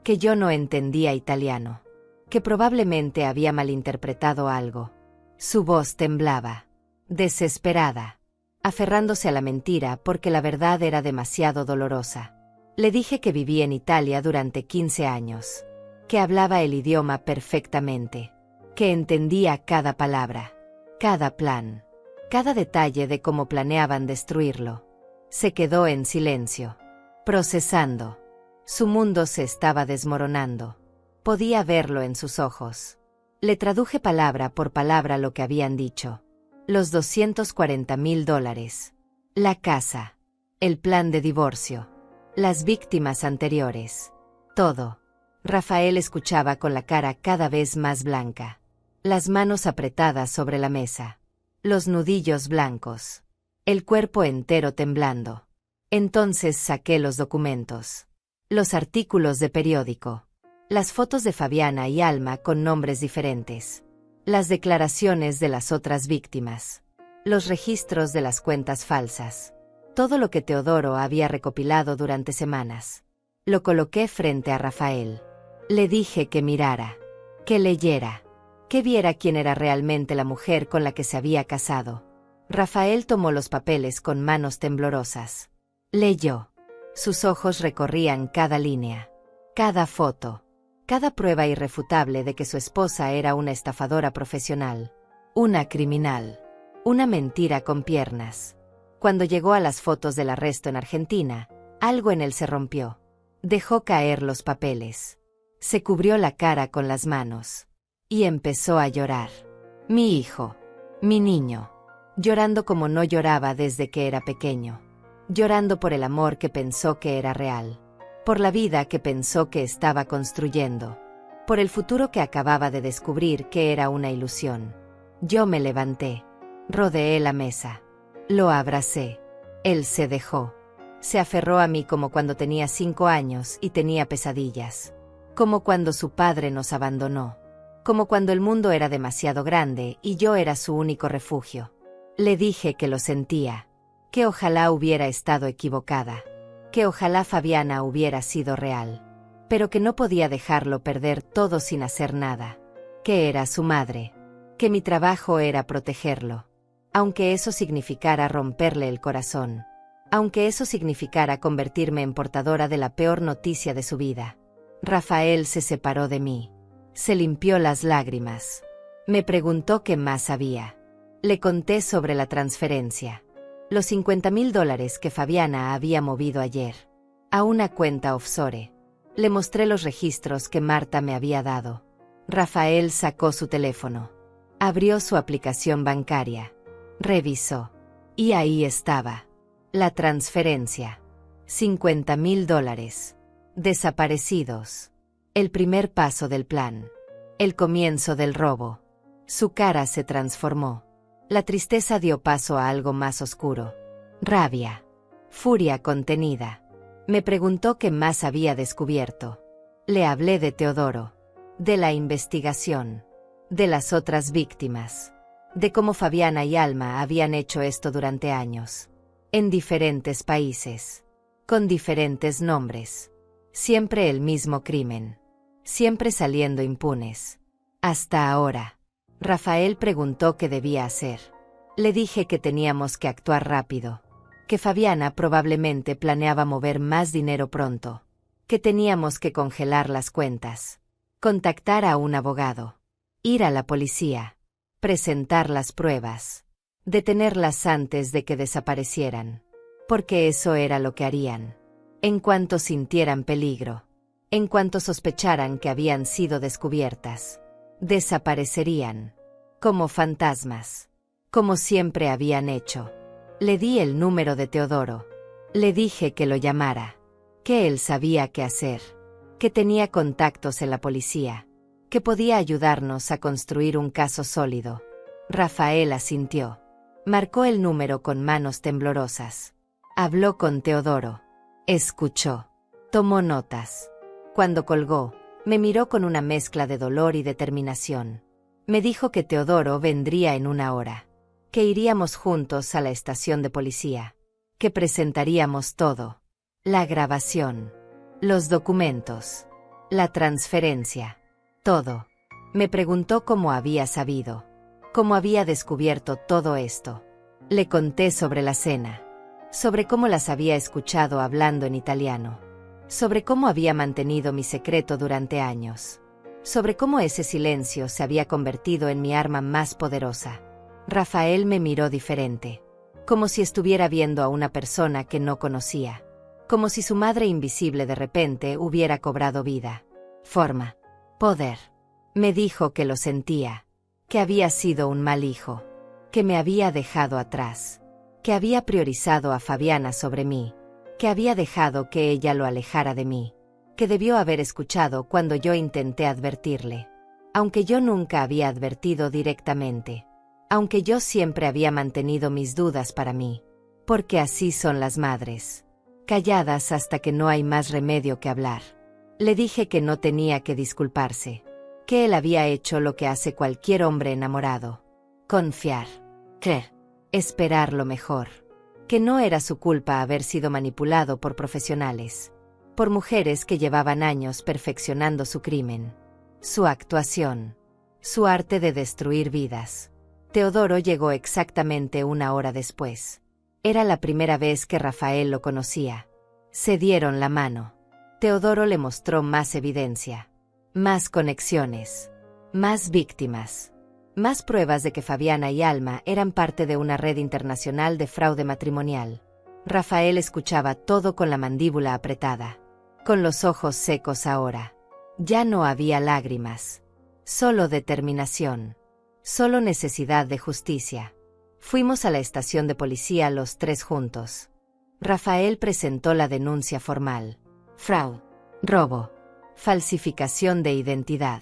Que yo no entendía italiano. Que probablemente había malinterpretado algo. Su voz temblaba. Desesperada. Aferrándose a la mentira porque la verdad era demasiado dolorosa. Le dije que viví en Italia durante 15 años. Que hablaba el idioma perfectamente. Que entendía cada palabra. Cada plan. Cada detalle de cómo planeaban destruirlo. Se quedó en silencio. Procesando. Su mundo se estaba desmoronando. Podía verlo en sus ojos. Le traduje palabra por palabra lo que habían dicho. Los $240,000. La casa. El plan de divorcio. Las víctimas anteriores. Todo. Rafael escuchaba con la cara cada vez más blanca. Las manos apretadas sobre la mesa. Los nudillos blancos. El cuerpo entero temblando. Entonces saqué los documentos. Los artículos de periódico. Las fotos de Fabiana y Alma con nombres diferentes. Las declaraciones de las otras víctimas. Los registros de las cuentas falsas. Todo lo que Teodoro había recopilado durante semanas. Lo coloqué frente a Rafael. Le dije que mirara. Que leyera. Que viera quién era realmente la mujer con la que se había casado. Rafael tomó los papeles con manos temblorosas. Leyó. Sus ojos recorrían cada línea. Cada foto. Cada prueba irrefutable de que su esposa era una estafadora profesional. Una criminal. Una mentira con piernas. Cuando llegó a las fotos del arresto en Argentina, algo en él se rompió. Dejó caer los papeles. Se cubrió la cara con las manos. Y empezó a llorar. Mi hijo. Mi niño. Llorando como no lloraba desde que era pequeño. Llorando por el amor que pensó que era real. Por la vida que pensó que estaba construyendo. Por el futuro que acababa de descubrir que era una ilusión. Yo me levanté. Rodeé la mesa. Lo abracé. Él se dejó. Se aferró a mí como cuando tenía 5 años y tenía pesadillas. Como cuando su padre nos abandonó. Como cuando el mundo era demasiado grande y yo era su único refugio. Le dije que lo sentía. Que ojalá hubiera estado equivocada. Que ojalá Fabiana hubiera sido real. Pero que no podía dejarlo perder todo sin hacer nada. Que era su madre. Que mi trabajo era protegerlo. Aunque eso significara romperle el corazón. Aunque eso significara convertirme en portadora de la peor noticia de su vida. Rafael se separó de mí. Se limpió las lágrimas. Me preguntó qué más había. Le conté sobre la transferencia. Los $50,000 que Fabiana había movido ayer. A una cuenta offshore. Le mostré los registros que Marta me había dado. Rafael sacó su teléfono. Abrió su aplicación bancaria. Revisó. Y ahí estaba. La transferencia. $50,000. Desaparecidos. El primer paso del plan. El comienzo del robo. Su cara se transformó. La tristeza dio paso a algo más oscuro. Rabia. Furia contenida. Me preguntó qué más había descubierto. Le hablé de Teodoro, de la investigación, de las otras víctimas, de cómo Fabiana y Alma habían hecho esto durante años, en diferentes países, con diferentes nombres, siempre el mismo crimen, siempre saliendo impunes. Hasta ahora. Rafael preguntó qué debía hacer. Le dije que teníamos que actuar rápido, que Fabiana probablemente planeaba mover más dinero pronto, que teníamos que congelar las cuentas, contactar a un abogado, ir a la policía, presentar las pruebas, detenerlas antes de que desaparecieran, porque eso era lo que harían, en cuanto sintieran peligro, en cuanto sospecharan que habían sido descubiertas, desaparecerían, como fantasmas, como siempre habían hecho. Le di el número de Teodoro, le dije que lo llamara, que él sabía qué hacer, que tenía contactos en la policía, que podía ayudarnos a construir un caso sólido. Rafael asintió. Marcó el número con manos temblorosas. Habló con Teodoro. Escuchó. Tomó notas. Cuando colgó, me miró con una mezcla de dolor y determinación. Me dijo que Teodoro vendría en 1 hora, que iríamos juntos a la estación de policía, que presentaríamos todo. La grabación, los documentos, la transferencia, todo. Me preguntó cómo había sabido, cómo había descubierto todo esto. Le conté sobre la cena, sobre cómo las había escuchado hablando en italiano, sobre cómo había mantenido mi secreto durante años, sobre cómo ese silencio se había convertido en mi arma más poderosa. Rafael me miró diferente, como si estuviera viendo a una persona que no conocía. Como si su madre invisible de repente hubiera cobrado vida, forma, poder. Me dijo que lo sentía, que había sido un mal hijo, que me había dejado atrás, que había priorizado a Fabiana sobre mí, que había dejado que ella lo alejara de mí, que debió haber escuchado cuando yo intenté advertirle, aunque yo nunca había advertido directamente, aunque yo siempre había mantenido mis dudas para mí, porque así son las madres. Calladas hasta que no hay más remedio que hablar. Le dije que no tenía que disculparse, que él había hecho lo que hace cualquier hombre enamorado. Confiar. Creer. Esperar lo mejor. Que no era su culpa haber sido manipulado por profesionales, por mujeres que llevaban años perfeccionando su crimen, su actuación, su arte de destruir vidas. Teodoro llegó exactamente 1 hora después. Era la primera vez que Rafael lo conocía. Se dieron la mano. Teodoro le mostró más evidencia, más conexiones, más víctimas, más pruebas de que Fabiana y Alma eran parte de una red internacional de fraude matrimonial. Rafael escuchaba todo con la mandíbula apretada, con los ojos secos ahora. Ya no había lágrimas, solo determinación, solo necesidad de justicia. Fuimos a la estación de policía los 3 juntos. Rafael presentó la denuncia formal. Fraude, robo, falsificación de identidad.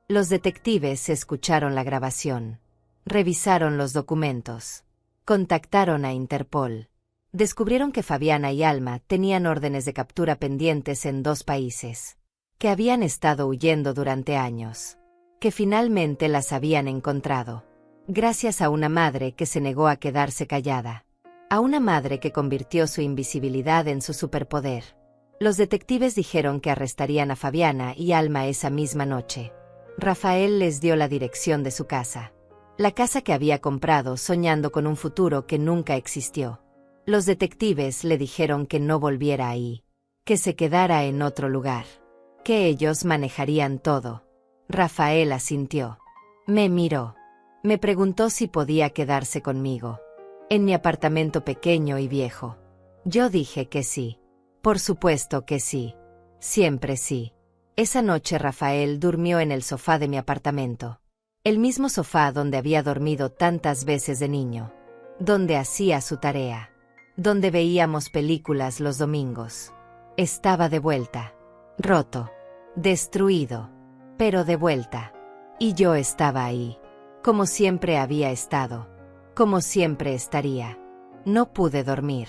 Los detectives escucharon la grabación, revisaron los documentos, contactaron a Interpol. Descubrieron que Fabiana y Alma tenían órdenes de captura pendientes en 2 países, que habían estado huyendo durante años, que finalmente las habían encontrado. Gracias a una madre que se negó a quedarse callada, a una madre que convirtió su invisibilidad en su superpoder. Los detectives dijeron que arrestarían a Fabiana y Alma esa misma noche. Rafael les dio la dirección de su casa, la casa que había comprado soñando con un futuro que nunca existió. Los detectives le dijeron que no volviera ahí, que se quedara en otro lugar, que ellos manejarían todo. Rafael asintió. Me miró. Me preguntó si podía quedarse conmigo, en mi apartamento pequeño y viejo. Yo dije que sí. Por supuesto que sí. Siempre sí. Esa noche Rafael durmió en el sofá de mi apartamento. El mismo sofá donde había dormido tantas veces de niño. Donde hacía su tarea. Donde veíamos películas los domingos. Estaba de vuelta. Roto. Destruido. Pero de vuelta. Y yo estaba ahí. Como siempre había estado. Como siempre estaría. No pude dormir.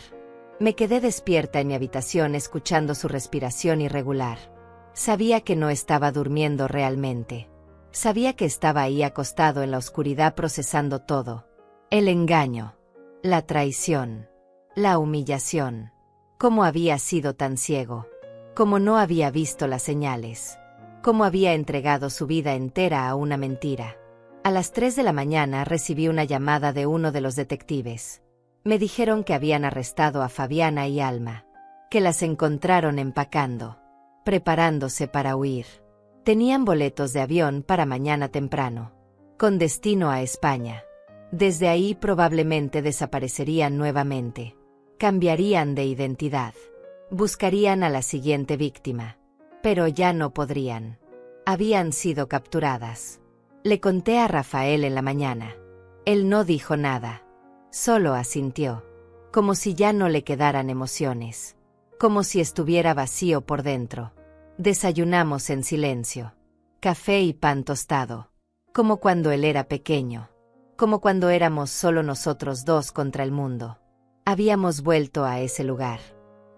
Me quedé despierta en mi habitación escuchando su respiración irregular. Sabía que no estaba durmiendo realmente. Sabía que estaba ahí acostado en la oscuridad procesando todo. El engaño, la traición, la humillación. ¿Cómo había sido tan ciego? ¿Cómo no había visto las señales? ¿Cómo había entregado su vida entera a una mentira? A las 3 de la mañana recibí una llamada de uno de los detectives. Me dijeron que habían arrestado a Fabiana y Alma, que las encontraron empacando, preparándose para huir. Tenían boletos de avión para mañana temprano, con destino a España. Desde ahí probablemente desaparecerían nuevamente. Cambiarían de identidad. Buscarían a la siguiente víctima. Pero ya no podrían. Habían sido capturadas. Le conté a Rafael en la mañana. Él no dijo nada. Solo asintió. Como si ya no le quedaran emociones. Como si estuviera vacío por dentro. Desayunamos en silencio. Café y pan tostado. Como cuando él era pequeño. Como cuando éramos solo nosotros dos contra el mundo. Habíamos vuelto a ese lugar.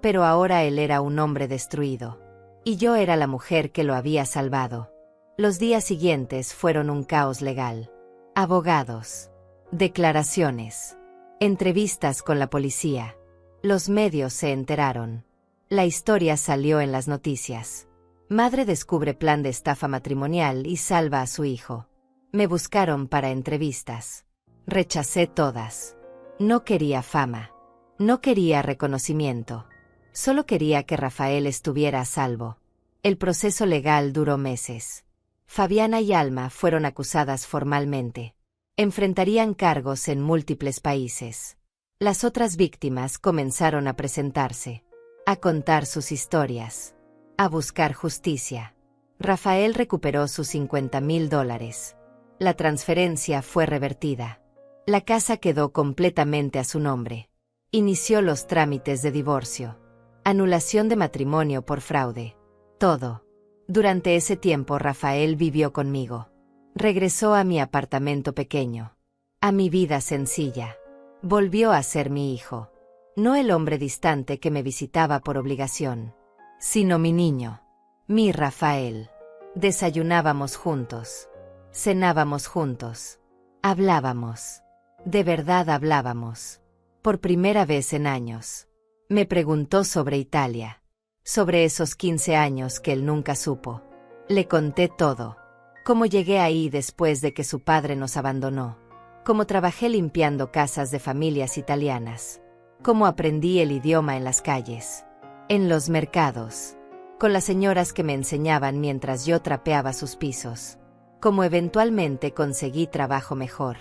Pero ahora él era un hombre destruido. Y yo era la mujer que lo había salvado. Los días siguientes fueron un caos legal. Abogados. Declaraciones. Entrevistas con la policía. Los medios se enteraron. La historia salió en las noticias. Madre descubre plan de estafa matrimonial y salva a su hijo. Me buscaron para entrevistas. Rechacé todas. No quería fama. No quería reconocimiento. Solo quería que Rafael estuviera a salvo. El proceso legal duró meses. Fabiana y Alma fueron acusadas formalmente. Enfrentarían cargos en múltiples países. Las otras víctimas comenzaron a presentarse, a contar sus historias, a buscar justicia. Rafael recuperó sus $50,000. La transferencia fue revertida. La casa quedó completamente a su nombre. Inició los trámites de divorcio. Anulación de matrimonio por fraude. Todo. Durante ese tiempo Rafael vivió conmigo. Regresó a mi apartamento pequeño. A mi vida sencilla. Volvió a ser mi hijo. No el hombre distante que me visitaba por obligación, sino mi niño. Mi Rafael. Desayunábamos juntos. Cenábamos juntos. Hablábamos. De verdad hablábamos. Por primera vez en años. Me preguntó sobre Italia. Sobre esos 15 años que él nunca supo. Le conté todo. Cómo llegué ahí después de que su padre nos abandonó. Cómo trabajé limpiando casas de familias italianas. Cómo aprendí el idioma en las calles. En los mercados. Con las señoras que me enseñaban mientras yo trapeaba sus pisos. Cómo eventualmente conseguí trabajo mejor.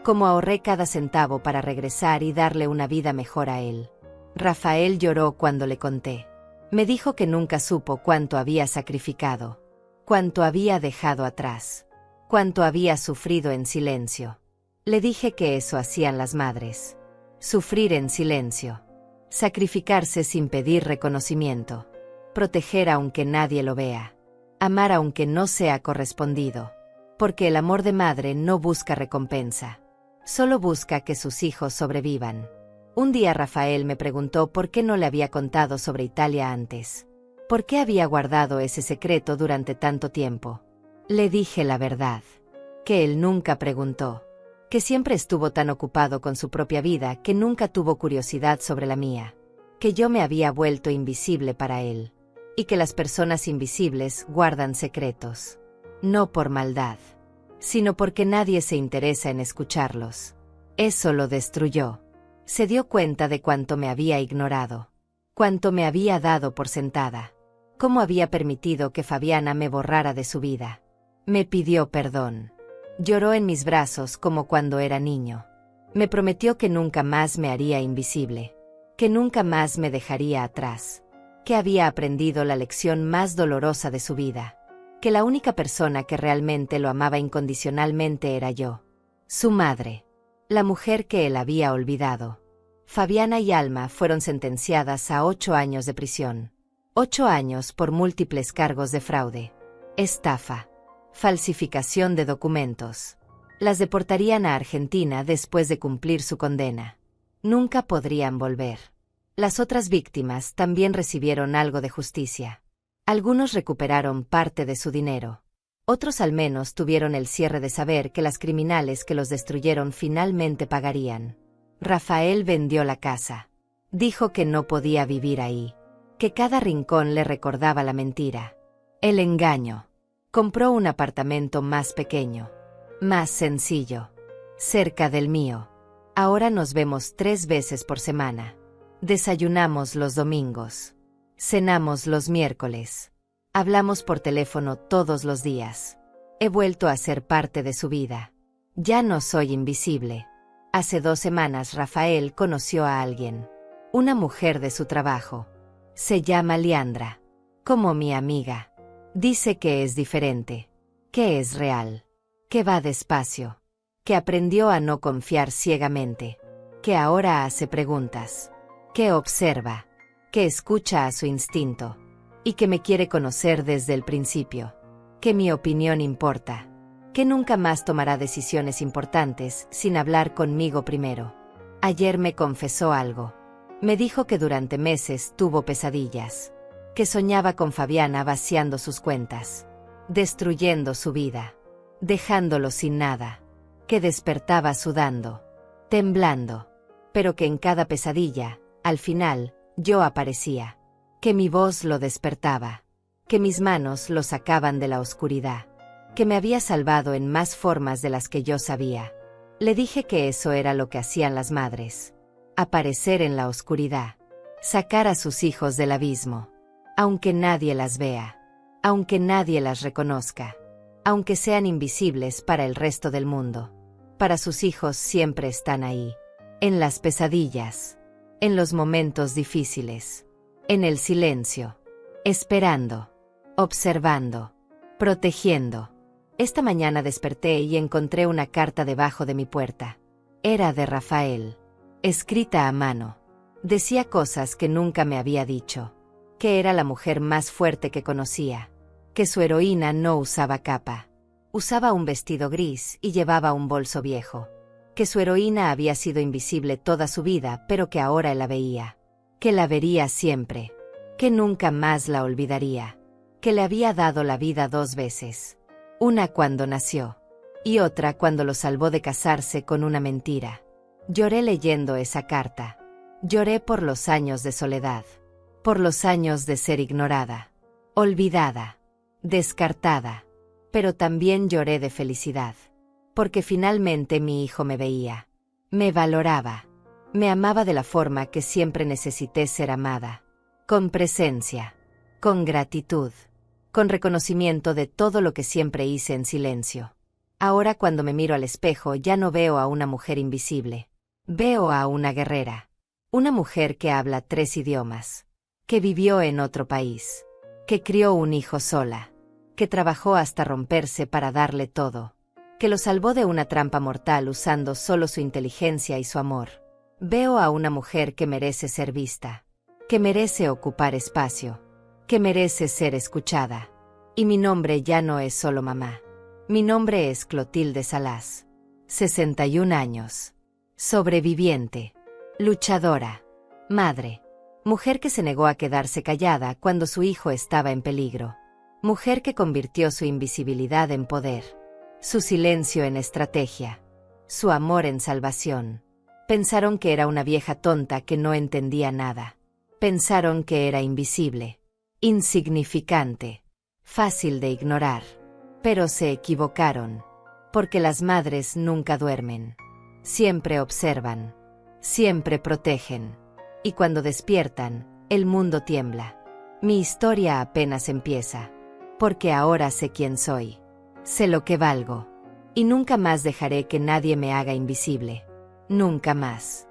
Cómo ahorré cada centavo para regresar y darle una vida mejor a él. Rafael lloró cuando le conté. Me dijo que nunca supo cuánto había sacrificado. Cuánto había dejado atrás. Cuánto había sufrido en silencio. Le dije que eso hacían las madres. Sufrir en silencio. Sacrificarse sin pedir reconocimiento. Proteger aunque nadie lo vea. Amar aunque no sea correspondido. Porque el amor de madre no busca recompensa. Solo busca que sus hijos sobrevivan. Un día Rafael me preguntó por qué no le había contado sobre Italia antes. ¿Por qué había guardado ese secreto durante tanto tiempo? Le dije la verdad. Que él nunca preguntó. Que siempre estuvo tan ocupado con su propia vida que nunca tuvo curiosidad sobre la mía. Que yo me había vuelto invisible para él. Y que las personas invisibles guardan secretos. No por maldad, sino porque nadie se interesa en escucharlos. Eso lo destruyó. Se dio cuenta de cuánto me había ignorado. Cuánto me había dado por sentada. Cómo había permitido que Fabiana me borrara de su vida. Me pidió perdón. Lloró en mis brazos como cuando era niño. Me prometió que nunca más me haría invisible. Que nunca más me dejaría atrás. Que había aprendido la lección más dolorosa de su vida. Que la única persona que realmente lo amaba incondicionalmente era yo. Su madre. La mujer que él había olvidado. Fabiana y Alma fueron sentenciadas a 8 años de prisión. 8 años por múltiples cargos de fraude. Estafa. Falsificación de documentos. Las deportarían a Argentina después de cumplir su condena. Nunca podrían volver. Las otras víctimas también recibieron algo de justicia. Algunos recuperaron parte de su dinero. Otros al menos tuvieron el cierre de saber que las criminales que los destruyeron finalmente pagarían. Rafael vendió la casa. Dijo que no podía vivir ahí, que cada rincón le recordaba la mentira, el engaño. Compró un apartamento más pequeño, más sencillo, cerca del mío. Ahora nos vemos 3 veces por semana. Desayunamos los domingos. Cenamos los miércoles. Hablamos por teléfono todos los días. He vuelto a ser parte de su vida. Ya no soy invisible. Hace 2 semanas Rafael conoció a alguien. Una mujer de su trabajo. Se llama Leandra. Como mi amiga. Dice que es diferente. Que es real. Que va despacio. Que aprendió a no confiar ciegamente. Que ahora hace preguntas. Que observa. Que escucha a su instinto. Y que me quiere conocer desde el principio. Que mi opinión importa. Que nunca más tomará decisiones importantes sin hablar conmigo primero. Ayer me confesó algo. Me dijo que durante meses tuvo pesadillas. Que soñaba con Fabiana vaciando sus cuentas. Destruyendo su vida. Dejándolo sin nada. Que despertaba sudando. Temblando. Pero que en cada pesadilla, al final, yo aparecía. Que mi voz lo despertaba. Que mis manos lo sacaban de la oscuridad. Que me había salvado en más formas de las que yo sabía. Le dije que eso era lo que hacían las madres. Aparecer en la oscuridad. Sacar a sus hijos del abismo. Aunque nadie las vea. Aunque nadie las reconozca. Aunque sean invisibles para el resto del mundo. Para sus hijos siempre están ahí. En las pesadillas. En los momentos difíciles. En el silencio. Esperando. Observando. Protegiendo. Esta mañana desperté y encontré una carta debajo de mi puerta. Era de Rafael. Escrita a mano. Decía cosas que nunca me había dicho. Que era la mujer más fuerte que conocía. Que su heroína no usaba capa. Usaba un vestido gris y llevaba un bolso viejo. Que su heroína había sido invisible toda su vida, pero que ahora la veía. Que la vería siempre. Que nunca más la olvidaría. Que le había dado la vida 2 veces. Una cuando nació. Y otra cuando lo salvó de casarse con una mentira. Lloré leyendo esa carta. Lloré por los años de soledad. Por los años de ser ignorada. Olvidada. Descartada. Pero también lloré de felicidad. Porque finalmente mi hijo me veía. Me valoraba. Me amaba de la forma que siempre necesité ser amada. Con presencia. Con gratitud. Con reconocimiento de todo lo que siempre hice en silencio. Ahora cuando me miro al espejo ya no veo a una mujer invisible. Veo a una guerrera. Una mujer que habla 3 idiomas. Que vivió en otro país. Que crió un hijo sola. Que trabajó hasta romperse para darle todo. Que lo salvó de una trampa mortal usando solo su inteligencia y su amor. Veo a una mujer que merece ser vista. Que merece ocupar espacio. Que merece ser escuchada. Y mi nombre ya no es solo mamá. Mi nombre es Clotilde Salas. 61 años. Sobreviviente. Luchadora. Madre. Mujer que se negó a quedarse callada cuando su hijo estaba en peligro. Mujer que convirtió su invisibilidad en poder. Su silencio en estrategia. Su amor en salvación. Pensaron que era una vieja tonta que no entendía nada. Pensaron que era invisible. Insignificante. Fácil de ignorar. Pero se equivocaron. Porque las madres nunca duermen. Siempre observan. Siempre protegen. Y cuando despiertan, el mundo tiembla. Mi historia apenas empieza. Porque ahora sé quién soy. Sé lo que valgo. Y nunca más dejaré que nadie me haga invisible. Nunca más.